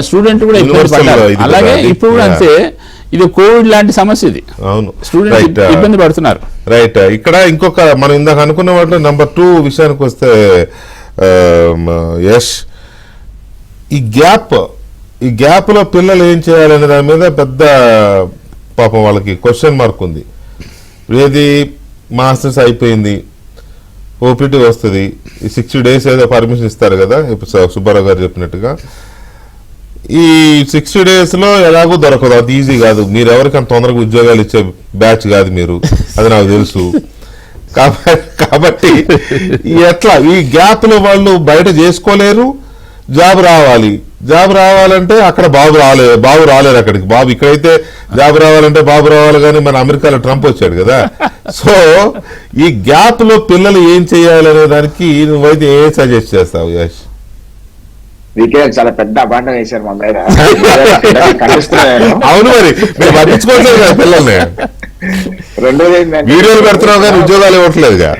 స్టూడెంట్ కూడా ఇబ్బంది పడ్డారు. అలాగే ఇప్పుడు కూడా అంతే, ఇది కోవిడ్ లాంటి సమస్య ఇది. స్టూడెంట్ ఇబ్బంది పడుతున్నారు. రైట్. ఇక్కడ ఇంకొక మనం ఇందాక అనుకున్న వాటిలో నెంబర్ 2 విషయానికి వస్తే యష్, ఈ గ్యాప్ లో పిల్లలు ఏం చేయాలనే దాని మీద పెద్ద పాపం వాళ్ళకి క్వశ్చన్ మార్క్ ఉంది. ఏది మాస్టర్స్ అయిపోయింది, ఓపీటీ వస్తుంది, ఈ 60 days ఏదో పర్మిషన్ ఇస్తారు కదా ఇప్పుడు సుబ్బారావు గారు చెప్పినట్టుగా. ఈ 60 days ఎలాగో దొరకదు, అది ఈజీ కాదు. మీరు ఎవరికైనా తొందరగా ఉద్యోగాలు ఇచ్చే బ్యాచ్ కాదు మీరు, అది నాకు తెలుసు. కాబట్టి ఎట్లా ఈ గ్యాప్ లో వాళ్ళు బయట చేసుకోలేరు. జాబ్ రావాలంటే అక్కడ బాబు రాలేరు అక్కడికి. ఇక్కడైతే జాబ్ రావాలంటే బాబు రావాలి, కానీ మన అమెరికాలో ట్రంప్ వచ్చాడు కదా. సో ఈ గ్యాప్ లో పిల్లలు ఏం చేయాలనే దానికి నువ్వైతే ఏ సజెస్ట్ చేస్తావు యష్? చాలా పెద్ద అబాండం వేశారు మా మీద. అవును, మరి మేము పట్టించుకోవట్లేదు కదా పిల్లల్ని. రెండోది వీడియోలు పెడుతున్నావు కానీ ఉద్యోగాలు ఇవ్వట్లేదుగా.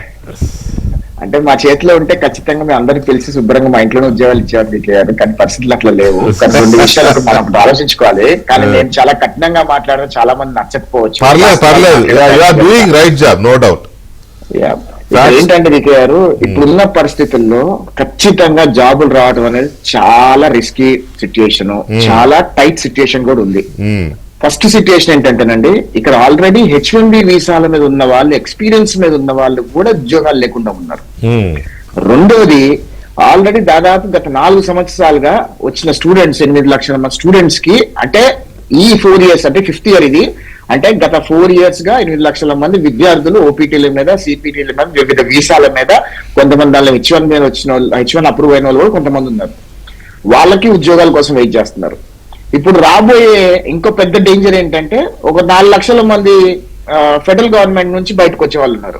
అంటే మా చేతిలో ఉంటే ఖచ్చితంగా మేము అందరికి తెలిసి శుభ్రంగా మా ఇంట్లోనే ఉద్యోగాలు ఇచ్చేవారు, కానీ పరిస్థితులు అట్లా లేవు. కానీ 2 విషయాలు మనం ఆలోచించుకోవాలి. కానీ నేను చాలా కఠినంగా మాట్లాడడం చాలా మంది నచ్చకపోవచ్చు. ఏంటంటే వికే గారు, ఇప్పుడున్న పరిస్థితుల్లో ఖచ్చితంగా జాబులు రావడం అనేది చాలా రిస్కీ సిచ్యుయేషన్, చాలా టైట్ సిచ్యుయేషన్ కూడా ఉంది. ఫస్ట్ సిచ్యుయేషన్ ఏంటంటేనండి, ఇక్కడ ఆల్రెడీ H1B వీసాల మీద ఉన్న వాళ్ళు, ఎక్స్పీరియన్స్ మీద ఉన్న వాళ్ళు కూడా ఉద్యోగాలు లేకుండా ఉన్నారు. రెండోది, ఆల్రెడీ దాదాపు గత 4 సంవత్సరాలుగా వచ్చిన స్టూడెంట్స్, 8 లక్షల మంది స్టూడెంట్స్ కి, అంటే ఈ 4 years అంటే 5th year ఇది, అంటే గత 4 years గా 8 లక్షల మంది విద్యార్థులు ఓపీటీల మీద, సిపిటీల మీద, వివిధ వీసాల మీద, కొంతమంది దానిలో H1 మీద వచ్చిన వాళ్ళు, H1 అప్రూవ్ అయిన వాళ్ళు కూడా కొంతమంది ఉన్నారు. వాళ్ళకి ఉద్యోగాల కోసం వెయిట్ చేస్తున్నారు. ఇప్పుడు రాబోయే ఇంకో పెద్ద డేంజర్ ఏంటంటే, ఒక 4 లక్షల మంది ఫెడరల్ గవర్నమెంట్ నుంచి బయటకు వచ్చే వాళ్ళు ఉన్నారు.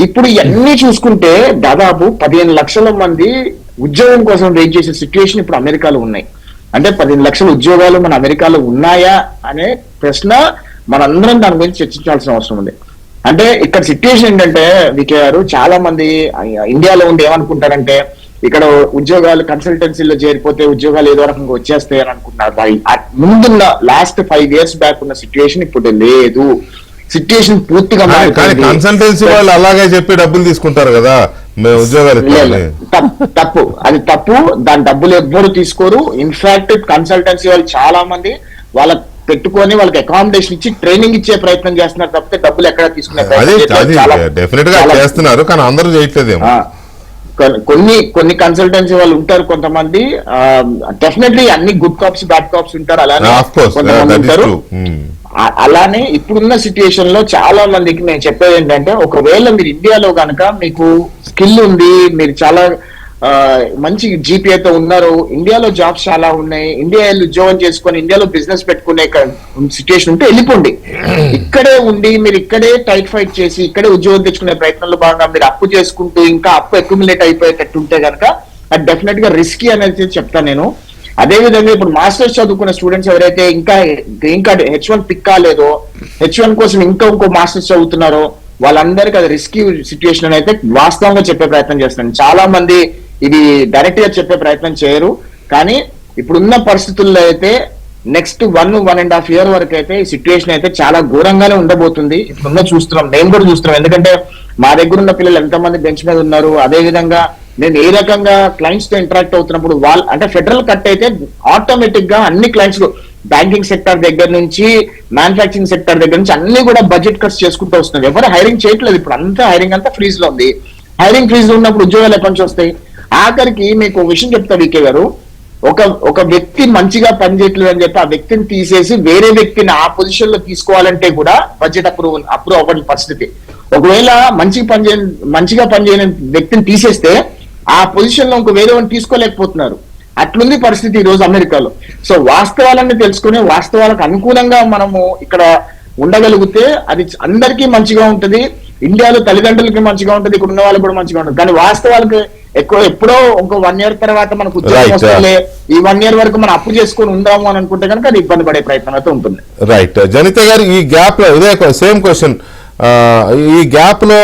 ఇప్పుడు ఇవన్నీ చూసుకుంటే దాదాపు 15 లక్షల మంది ఉద్యోగం కోసం వెయిట్ చేసే సిచ్యువేషన్ ఇప్పుడు అమెరికాలో ఉన్నాయి. అంటే 15 లక్షల ఉద్యోగాలు మన అమెరికాలో ఉన్నాయా అనే ప్రశ్న మనందరం దాని గురించి చర్చించాల్సిన అవసరం ఉంది. అంటే ఇక్కడ సిచ్యుయేషన్ ఏంటంటే వికే గారు, చాలా మంది ఇండియాలో ఉండి ఏమనుకుంటారంటే ఇక్కడ ఉద్యోగాలు కన్సల్టెన్సీలో చేరిపోతే ఉద్యోగాలు ఏదో రకంగా వచ్చేస్తాయి అని అనుకుంటున్నారు. ముందున్న లాస్ట్ 5 years బ్యాక్ ఉన్న సిచ్యుయేషన్ ఇప్పుడు లేదు. సిచ్యుయేషన్ పూర్తిగా కానీ కన్సల్టెన్సీ వాళ్ళు అలాగే చెప్పి డబ్బులు తీసుకుంటారు కదా, మేము ఉద్యోగాలు ఇవ్వాలి. తప్పు, అది తప్పు. దాని డబ్బులు ఎవ్వరు తీసుకోరు. ఇన్ఫాక్ట్ కన్సల్టెన్సీ వాళ్ళు చాలా మంది వాళ్ళ పెట్టుకొని వాళ్ళకి అకామిడేషన్ ఇచ్చి ట్రైనింగ్ ఇచ్చే ప్రయత్నం చేస్తున్నారు తప్పితే డబ్బులు ఎక్కడ తీసుకునే డెఫినెట్ గా చేస్తున్నారు, కానీ అందరూ చేయట్లేదేమో. కొన్ని కన్సల్టెన్సీ వాళ్ళు ఉంటారు కొంతమంది, డెఫినెట్లీ అన్ని గుడ్ కాప్స్ బ్యాడ్ కాప్స్ ఉంటారు, అలానే కొంతమంది ఉంటారు. అలానే ఇప్పుడున్న సిచ్యుయేషన్ లో చాలా మందికి నేను చెప్పేది ఏంటంటే, ఒకవేళ మీరు ఇండియాలో కనుక మీకు స్కిల్ ఉంది, మీరు చాలా మంచి జీపీఏతో ఉన్నారు, ఇండియాలో జాబ్స్ చాలా ఉన్నాయి, ఇండియా ఉద్యోగం చేసుకొని ఇండియాలో బిజినెస్ పెట్టుకునే సిచ్యుయేషన్ ఉంటే వెళ్ళిపోండి. ఇక్కడే ఉండి మీరు ఇక్కడే టైట్ ఫైట్ చేసి ఇక్కడే ఉద్యోగం తెచ్చుకునే ప్రయత్నంలో భాగంగా మీరు అప్పు చేసుకుంటూ ఇంకా అప్పు అక్యుములేట్ అయిపోయేటట్టు ఉంటే కనుక అది డెఫినెట్ గా రిస్కీ అనేది చెప్తాను నేను. అదే విధంగా ఇప్పుడు మాస్టర్స్ చదువుకున్న స్టూడెంట్స్ ఎవరైతే ఇంకా green card H1 pick కాలేదో, H1 కోసం ఇంకో మాస్టర్స్ చదువుతున్నారో వాళ్ళందరికీ అది రిస్కీ సిచ్యుయేషన్ అని అయితే వాస్తవంగా చెప్పే ప్రయత్నం చేస్తున్నాను. చాలా మంది ఇది డైరెక్ట్ గా చెప్పే ప్రయత్నం చేయరు, కానీ ఇప్పుడున్న పరిస్థితుల్లో అయితే నెక్స్ట్ 1.5 year వరకు అయితే ఈ సిచ్యుయేషన్ అయితే చాలా ఘోరంగానే ఉండబోతుంది. ఇప్పుడున్న చూస్తున్నాం, మేము కూడా చూస్తున్నాం. ఎందుకంటే మా దగ్గర ఉన్న పిల్లలు ఎంతమంది బెంచ్ మీద ఉన్నారు. అదే విధంగా నేను ఏ రకంగా క్లయింట్స్ తో ఇంటరాక్ట్ అవుతున్నప్పుడు వాళ్ళు అంటే ఫెడరల్ కట్ అయితే ఆటోమేటిక్ గా అన్ని క్లయింట్స్ బ్యాంకింగ్ సెక్టర్ దగ్గర నుంచి మ్యానుఫ్యాక్చరింగ్ సెక్టర్ దగ్గర నుంచి అన్ని కూడా బడ్జెట్ కట్స్ చేసుకుంటూ వస్తున్నారు. ఎవరు హైరింగ్ చేయట్లేదు. ఇప్పుడు అంతా హైరింగ్ అంతా ఫ్రీజ్ లో ఉంది. హైరింగ్ ఫ్రీజ్ లో ఉన్నప్పుడు ఉద్యోగాలు ఎక్కడి నుంచి వస్తాయి? ఆఖరికి మీకు ఒక విషయం చెప్తా వికే గారు, ఒక వ్యక్తి మంచిగా పనిచేయట్లేదు అని చెప్పి ఆ వ్యక్తిని తీసేసి వేరే వ్యక్తిని ఆ పొజిషన్ లో తీసుకోవాలంటే కూడా బడ్జెట్ అప్రూవ్ అవ్వని పరిస్థితి. ఒకవేళ మంచిగా పనిచేయని వ్యక్తిని తీసేస్తే ఆ పొజిషన్ లో ఇంకో వేరే వాడిని తీసుకోలేకపోతున్నారు. అట్లుంది పరిస్థితి ఈ రోజు అమెరికాలో. సో వాస్తవాలన్నీ తెలుసుకుని వాస్తవాలకు అనుకూలంగా మనము ఇక్కడ ఉండగలిగితే అది అందరికీ మంచిగా ఉంటది. ఇండియాలో తల్లిదండ్రులకి మంచిగా ఉంటది, ఇక్కడ ఉన్న వాళ్ళకి కూడా మంచిగా ఉంటుంది. కానీ వాస్తవాలకు ఎప్పుడో ఇంకో 1 year తర్వాత మనకు ఉద్యోగం వస్తే ఈ 1 year వరకు మనం అప్పు చేసుకొని ఉందాము అని అనుకుంటే కనుక అది ఇబ్బంది పడే ప్రయత్నం అయితే ఉంటుంది. రైట్. జనిత గారు, ఈ గ్యాప్ లో ఇదే సేమ్ క్వశ్చన్, ఈ గ్యాప్ లో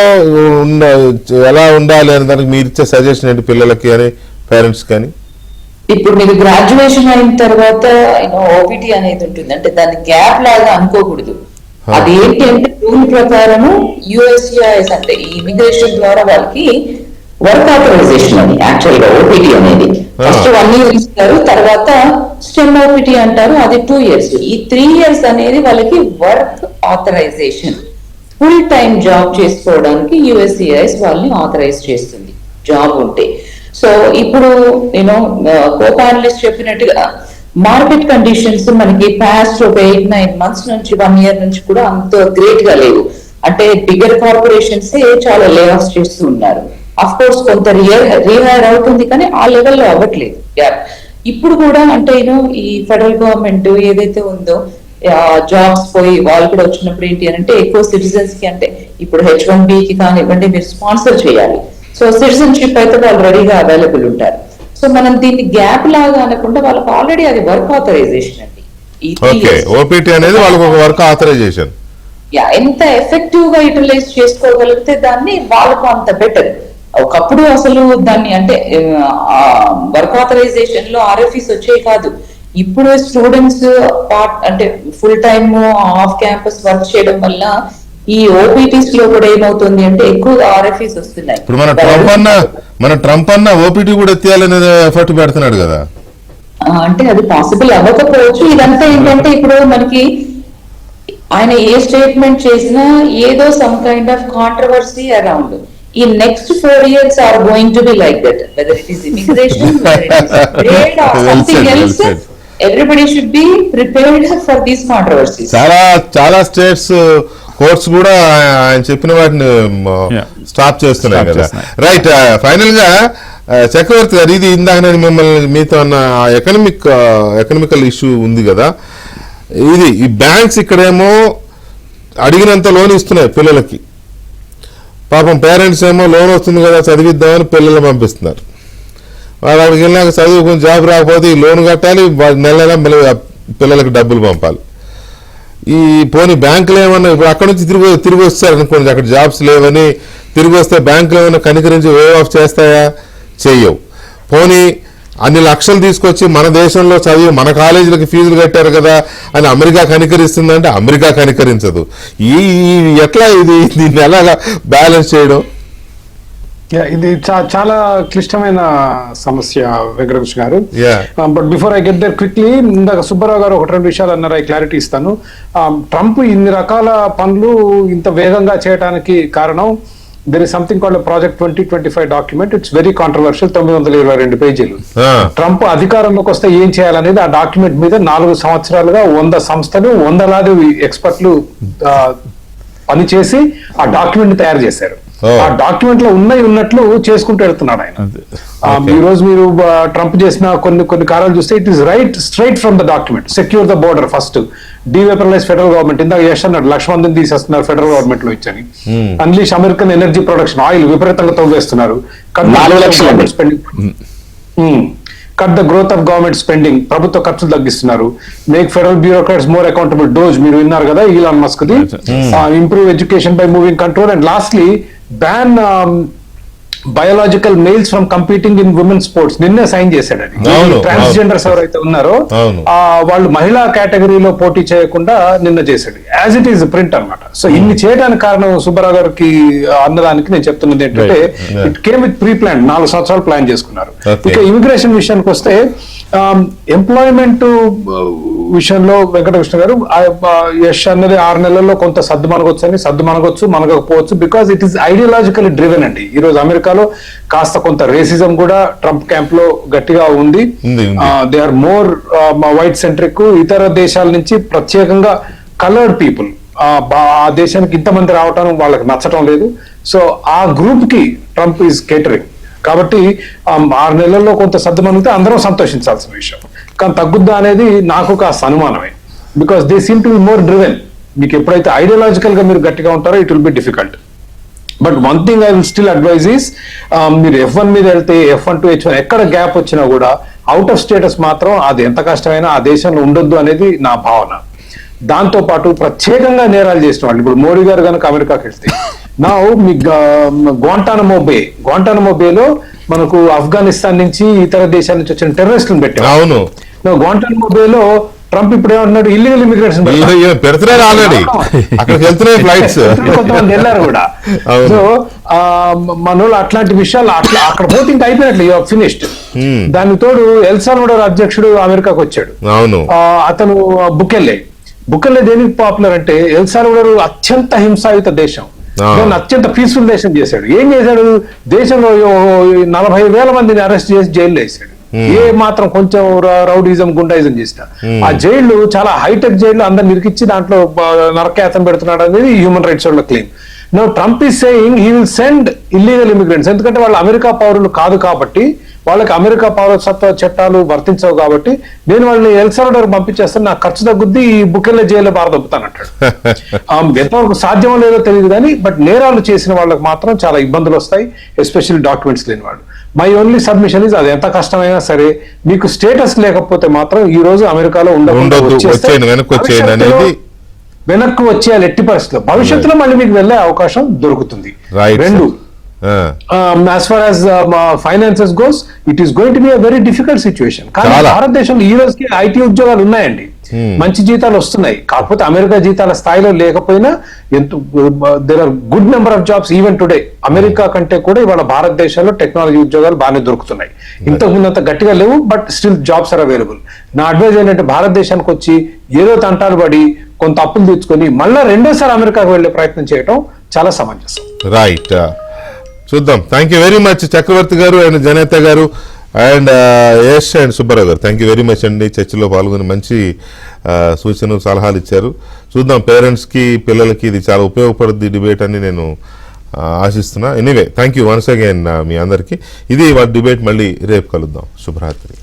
ఎలా ఉండాలి అని దానికి మీరు ఇచ్చే సజెషన్ ఏంటి పిల్లలకి అని పేరెంట్స్ కానీ? ఇప్పుడు మీకు గ్రాడ్యుయేషన్ అయిన తర్వాత ఓపీటీ అనేది ఉంటుంది, అంటే దాన్ని గ్యాప్ లాగా అనుకోకూడదు. అది ఏంటి అంటే రూల్ ప్రకారము యుఎస్సిఐఎస్ అంటే ఈ ఇమిగ్రేషన్ ద్వారా వాళ్ళకి వర్క్ ఆథరైజేషన్ అని యాక్చువల్ గా ఓపీటీ అనేది ఫస్ట్ 1 year ఇస్తారు, తర్వాత స్టెమ్ ఓపీటీ అంటారు, అది 2 years. ఈ 3 years అనేది వాళ్ళకి work authorisation, full time job చేసుకోవడానికి యుఎస్సిఐఎస్ వాళ్ళని ఆథరైజ్ చేస్తుంది జాబ్ ఉంటే. సో ఇప్పుడు కో ప్యానలిస్ట్ చెప్పినట్టుగా మార్కెట్ కండిషన్స్ మనకి పాస్ట్ ఒక 8-9 months నుంచి 1 year నుంచి కూడా అంత గ్రేట్ గా లేవు. అంటే బిగ్గర్ కార్పొరేషన్స్ చాలా లే ఆఫ్ చేస్తూ ఉన్నారు. అఫ్ కోర్స్ కొంత రీహైర్ అవుతుంది, కానీ ఆ లెవెల్లో అవ్వట్లేదు గ్యాప్. ఇప్పుడు కూడా అంటే ఈ ఫెడరల్ గవర్నమెంట్ ఏదైతే ఉందో జాబ్స్ పోయి వాళ్ళు కూడా వచ్చినప్పుడు ఏంటి అని అంటే ఎక్కువ సిటిజన్స్ కి, అంటే ఇప్పుడు H1B కి కానివ్వండి మీరు స్పాన్సర్ చేయాలి. సో సిటిజన్షిప్ అయితే వాళ్ళు రెడీగా అవైలబుల్ ఉంటారు. సో మనం దీన్ని గ్యాప్ లాగా అనకుండా వాళ్ళకి ఆల్రెడీ అది వర్క్ ఆథరైజేషన్ అండి. ఓపీటీ అనేది వాళ్ళకి ఒక వర్క్ ఆథరైజేషన్. ఎంత ఎఫెక్టివ్ గా యూటిలైజ్ చేసుకోగలిగితే దాన్ని వాళ్ళకు అంత బెటర్. ఒకప్పుడు అసలు దాన్ని అంటే వర్క్ ఆథరైజేషన్ లో RFEs వచ్చేవి కాదు. ఇప్పుడు స్టూడెంట్స్ అంటే full time off campus work చేయడం వల్ల ఈ ఓపీటీస్ లో కూడా ఏమవుతుంది అంటే ఎక్కువ RFEs వస్తున్నాయి. ఇప్పుడు మన ట్రంప్ అన్న ఓపీటీ కూడా ఎత్తియాలనే ఎఫర్ట్ పెడుతున్నాడు కదా. అంటే అది పాసిబుల్ అవ్వకపోవచ్చు. ఇదంతా ఏంటంటే ఇప్పుడు మనకి ఆయన ఏ స్టేట్మెంట్ చేసినా ఏదో some kind of controversy around. ఈ next 4 years are going to be like that, whether it is immigration, whether it is trade or something else. Everybody should be prepared for these controversies. చాలా స్టేట్స్ కోర్ట్స్ కూడా ఆయన చెప్పిన వాటిని స్టాప్ చేస్తున్నాయి కదా. రైట్. ఫైనల్ గా చక్రవర్తి గారు, ఇది ఇందాక నేను మిమ్మల్ని మీతో అన్న ఎకనామికల్ ఇష్యూ ఉంది కదా, ఇది ఈ బ్యాంక్స్ ఇక్కడేమో అడిగినంత లోన్ ఇస్తున్నాయి పిల్లలకి. పాపం పేరెంట్స్ ఏమో లోన్ వస్తుంది కదా చదివిద్దామని పిల్లలు పంపిస్తున్నారు. వాళ్ళు అక్కడికి వెళ్ళినాక చదువుకుని జాబ్ రాకపోతే ఈ లోన్ కట్టాలి, నెల నెల పిల్లలకి డబ్బులు పంపాలి. ఈ పోనీ బ్యాంకులు ఏమన్నా ఇప్పుడు అక్కడ నుంచి తిరిగి వస్తారు అనుకోండి, అక్కడ జాబ్స్ లేవని తిరిగి వస్తే బ్యాంకులు ఏమైనా కనికరించి వే ఆఫ్ చేస్తాయా? చెయ్యవు. పోనీ అన్ని లక్షలు తీసుకొచ్చి మన దేశంలో చదివి మన కాలేజీలకి ఫీజులు కట్టారు కదా అని అమెరికా కనికరిస్తుందంటే అమెరికా కనికరించదు. ఎట్లా దీన్ని ఎలా బ్యాలెన్స్ చేయడం? ఇది చాలా క్లిష్టమైన సమస్య Venkatakrishna garu. But before I get there quickly, ఇందాక సుబ్బారావు గారు 1-2 విషయాలు అన్నారు, ఐ క్లారిటీ ఇస్తాను. ట్రంప్ ఇన్ని రకాల పనులు ఇంత వేగంగా చేయడానికి కారణం, there is something called a Project 2025 document. It's very controversial. 922 పేజీలు. ట్రంప్ అధికారంలోకి వస్తే ఏం చేయాలనేది ఆ డాక్యుమెంట్ మీద 4 సంవత్సరాలుగా 100 సంస్థలు 100 ఎక్స్పర్ట్లు పనిచేసి ఆ డాక్యుమెంట్ ని తయారు చేశారు. ఆ డాక్యుమెంట్ లో ఉన్నట్లు చేసుకుంటూ వెళ్తున్నాడు ఆయన. ఈ రోజు మీరు ట్రంప్ చేసిన కొన్ని కార్యాలు చూస్తే it is straight from the document. Secure the border first, deweaponize federal government, ఇందాక యశ్ అన్నాడు 1,00,000 మందిని తీసేస్తున్నారు ఫెడరల్ గవర్నమెంట్ లో ఇచ్చని. Unleash American energy production, oil విపరీతంగా తవ్వేస్తున్నారు. 4 లక్షలు spending, cut the growth of government spending, ప్రభుత్వ ఖర్చులు తగ్గిస్తున్నారు. Make federal bureaucrats more accountable, DOGE మీరు విన్నారు కదా ఈలాన్ మస్క్ ది. Improve education by moving control, and lastly ban biological males from competing in women sports. నిన్నే సైన్ చేశాడు అది. ట్రాన్స్జెండర్స్ ఎవరైతే ఉన్నారో వాళ్ళు మహిళా కేటగిరీలో పోటీ చేయకుండా నిన్న చేశాడు. యాజ్ ఇట్ ఈస్ ప్రింట్ అన్నమాట. సో ఇన్ని చేయడానికి కారణం సుబ్బారావు గారికి అన్నదానికి నేను చెప్తున్నది ఏంటంటే, it came with pre plan. 4 సంవత్సరాలు ప్లాన్ చేసుకున్నారు. ఇక ఇమిగ్రేషన్ విషయానికి వస్తే, ఎంప్లాయ్మెంట్ విషయంలో వెంకటకృష్ణ గారు యశ్ అన్నది 6 నెలల్లో కొంత సర్దు మనగొచ్చు మనగకపోవచ్చు, because it is ideologically driven అండి. ఈ రోజు అమెరికాలో కాస్త కొంత రేసిజం కూడా ట్రంప్ క్యాంప్ లో గట్టిగా ఉంది. They are more white centric. ఇతర దేశాల నుంచి ప్రత్యేకంగా కలర్డ్ పీపుల్ ఆ దేశానికి ఇంతమంది రావటం వాళ్ళకి నచ్చటం లేదు. సో ఆ గ్రూప్ కి ట్రంప్ ఈజ్ కేటరింగ్. కాబట్టి 6 నెలల్లో కొంత సర్దుమనిగితే అందరం సంతోషించాల్సిన విషయం. కానీ తగ్గుద్దా అనేది నాకు కాస్త అనుమానమే. Because they seem to be more driven. మీకు ఎప్పుడైతే ఐడియాలజికల్ గా మీరు గట్టిగా ఉంటారో it will be difficult. But one thing I will still advise is, మీరు F1 మీద వెళ్తే F1 to H1 ఎక్కడ గ్యాప్ వచ్చినా కూడా అవుట్ ఆఫ్ స్టేటస్ మాత్రం అది ఎంత కష్టమైనా ఆ దేశంలో ఉండొద్దు అనేది నా భావన. దాంతో పాటు ప్రత్యేకంగా నేరాలు చేసిన వాళ్ళు, ఇప్పుడు మోడీ గారు కనుక అమెరికాకి వెళ్తే, నా మీ గ్వాంటానమో బేలో మనకు ఆఫ్ఘనిస్తాన్ నుంచి ఇతర దేశాల నుంచి వచ్చిన టెర్రరిస్టులను పెట్టారు. అవును, గ్వాంటానమో బేలో ట్రంప్ ఇప్పుడు ఏమంటున్నాడు, ఇల్లీగల్ ఇమిగ్రేషన్ పెడుతున్నారు ఆల్రెడీ, అక్కడికి వెళ్తున్నాయి ఫ్లైట్స్, కొంతమంది వెళ్ళారు కూడా. సో మన అట్లాంటి విషయాలు అక్కడ పోతే ఇంకా అయిపోయినట్లు, ఫినిష్డ్. దానికి తోడు ఎల్ సాల్వడోర్ అధ్యక్షుడు అమెరికాకు వచ్చాడు. అవును, అతను బుకెల్లే దేనికి పాపులర్ అంటే, ఎల్ సాల్వడోర్ అత్యంత హింసాయుత దేశం, దాన్ని అత్యంత పీస్ఫుల్ దేశం చేశాడు. ఏం చేశాడు, దేశంలో 40,000 మందిని అరెస్ట్ చేసి జైల్లో వేసాడు. ఏ మాత్రం కొంచెం రౌడీజం గుండాయిజం చేసిన ఆ జైళ్లు చాలా హైటెక్ జైళ్లు అందరిని నిరికిచ్చి దాంట్లో నరకయాతన పెడుతున్నాడు అనేది హ్యూమన్ రైట్స్ వాళ్ళ claim. Now Trump is saying he will send illegal immigrants, ఎందుకంటే వాళ్ళు అమెరికా పౌరులు కాదు కాబట్టి, వాళ్ళకి అమెరికా పౌరసత్వ చట్టాలు వర్తించవు కాబట్టి, నేను వాళ్ళని ఎల్ సాల్వడోర్ పంపించేస్తాను, నాకు ఖర్చు తగ్గుద్ది, ఈ బుకెల్లే జైల్లో బారదొబ్బుతానంటాడు. ఎంతవరకు సాధ్యమో లేదో తెలియదు కానీ, బట్ నేరాలు చేసిన వాళ్ళకి మాత్రం చాలా ఇబ్బందులు వస్తాయి, ఎస్పెషల్లీ డాక్యుమెంట్స్ లేని వాళ్ళు. మై ఓన్లీ సబ్మిషన్ ఇస్, అది ఎంత కష్టమైనా సరే మీకు స్టేటస్ లేకపోతే మాత్రం ఈ రోజు అమెరికాలో వెనక్కి వచ్చేయాలి ఎట్టి పరిస్థితుల్లో. భవిష్యత్తులో మళ్ళీ మీకు వెళ్ళే అవకాశం దొరుకుతుంది. రెండు, as far as finances goes, it is going to be a very difficult situation. కానీ భారతదేశంలో ఈ రోజుకి ఐటీ ఉద్యోగాలు ఉన్నాయండి, మంచి జీతాలు వస్తున్నాయి. కాకపోతే అమెరికా జీతాల స్థాయిలో లేకపోయినా there are good number of jobs even today. America కంటే కూడా ఇవాళ భారతదేశంలో టెక్నాలజీ ఉద్యోగాలు బాగానే దొరుకుతున్నాయి. ఇంతకుముందు అంత గట్టిగా లేవు, but still jobs are available. నా అడ్వైజ్ ఏంటంటే, భారతదేశానికి వచ్చి ఏదో తంటాలు పడి కొంత అప్పులు తెచ్చుకొని మళ్ళా రెండోసారి అమెరికాకు వెళ్లే ప్రయత్నం చేయడం చాలా సమంజసం. రైట్, చూద్దాం. థ్యాంక్ యూ వెరీ మచ్ చక్రవర్తి గారు అండ్ జనేత గారు అండ్ యశ్ అండ్ సుబ్బారావు గారు. థ్యాంక్ యూ వెరీ మచ్ అండి. చర్చలో పాల్గొని మంచి సూచనలు సలహాలు ఇచ్చారు. చూద్దాం, పేరెంట్స్కి పిల్లలకి ఇది చాలా ఉపయోగపడుద్ది డిబేట్ అని నేను ఆశిస్తున్నా. Anyway, thank you once again మీ అందరికీ. ఇది వాటి డిబేట్. మళ్ళీ రేపు కలుద్దాం. శుభరాత్రి.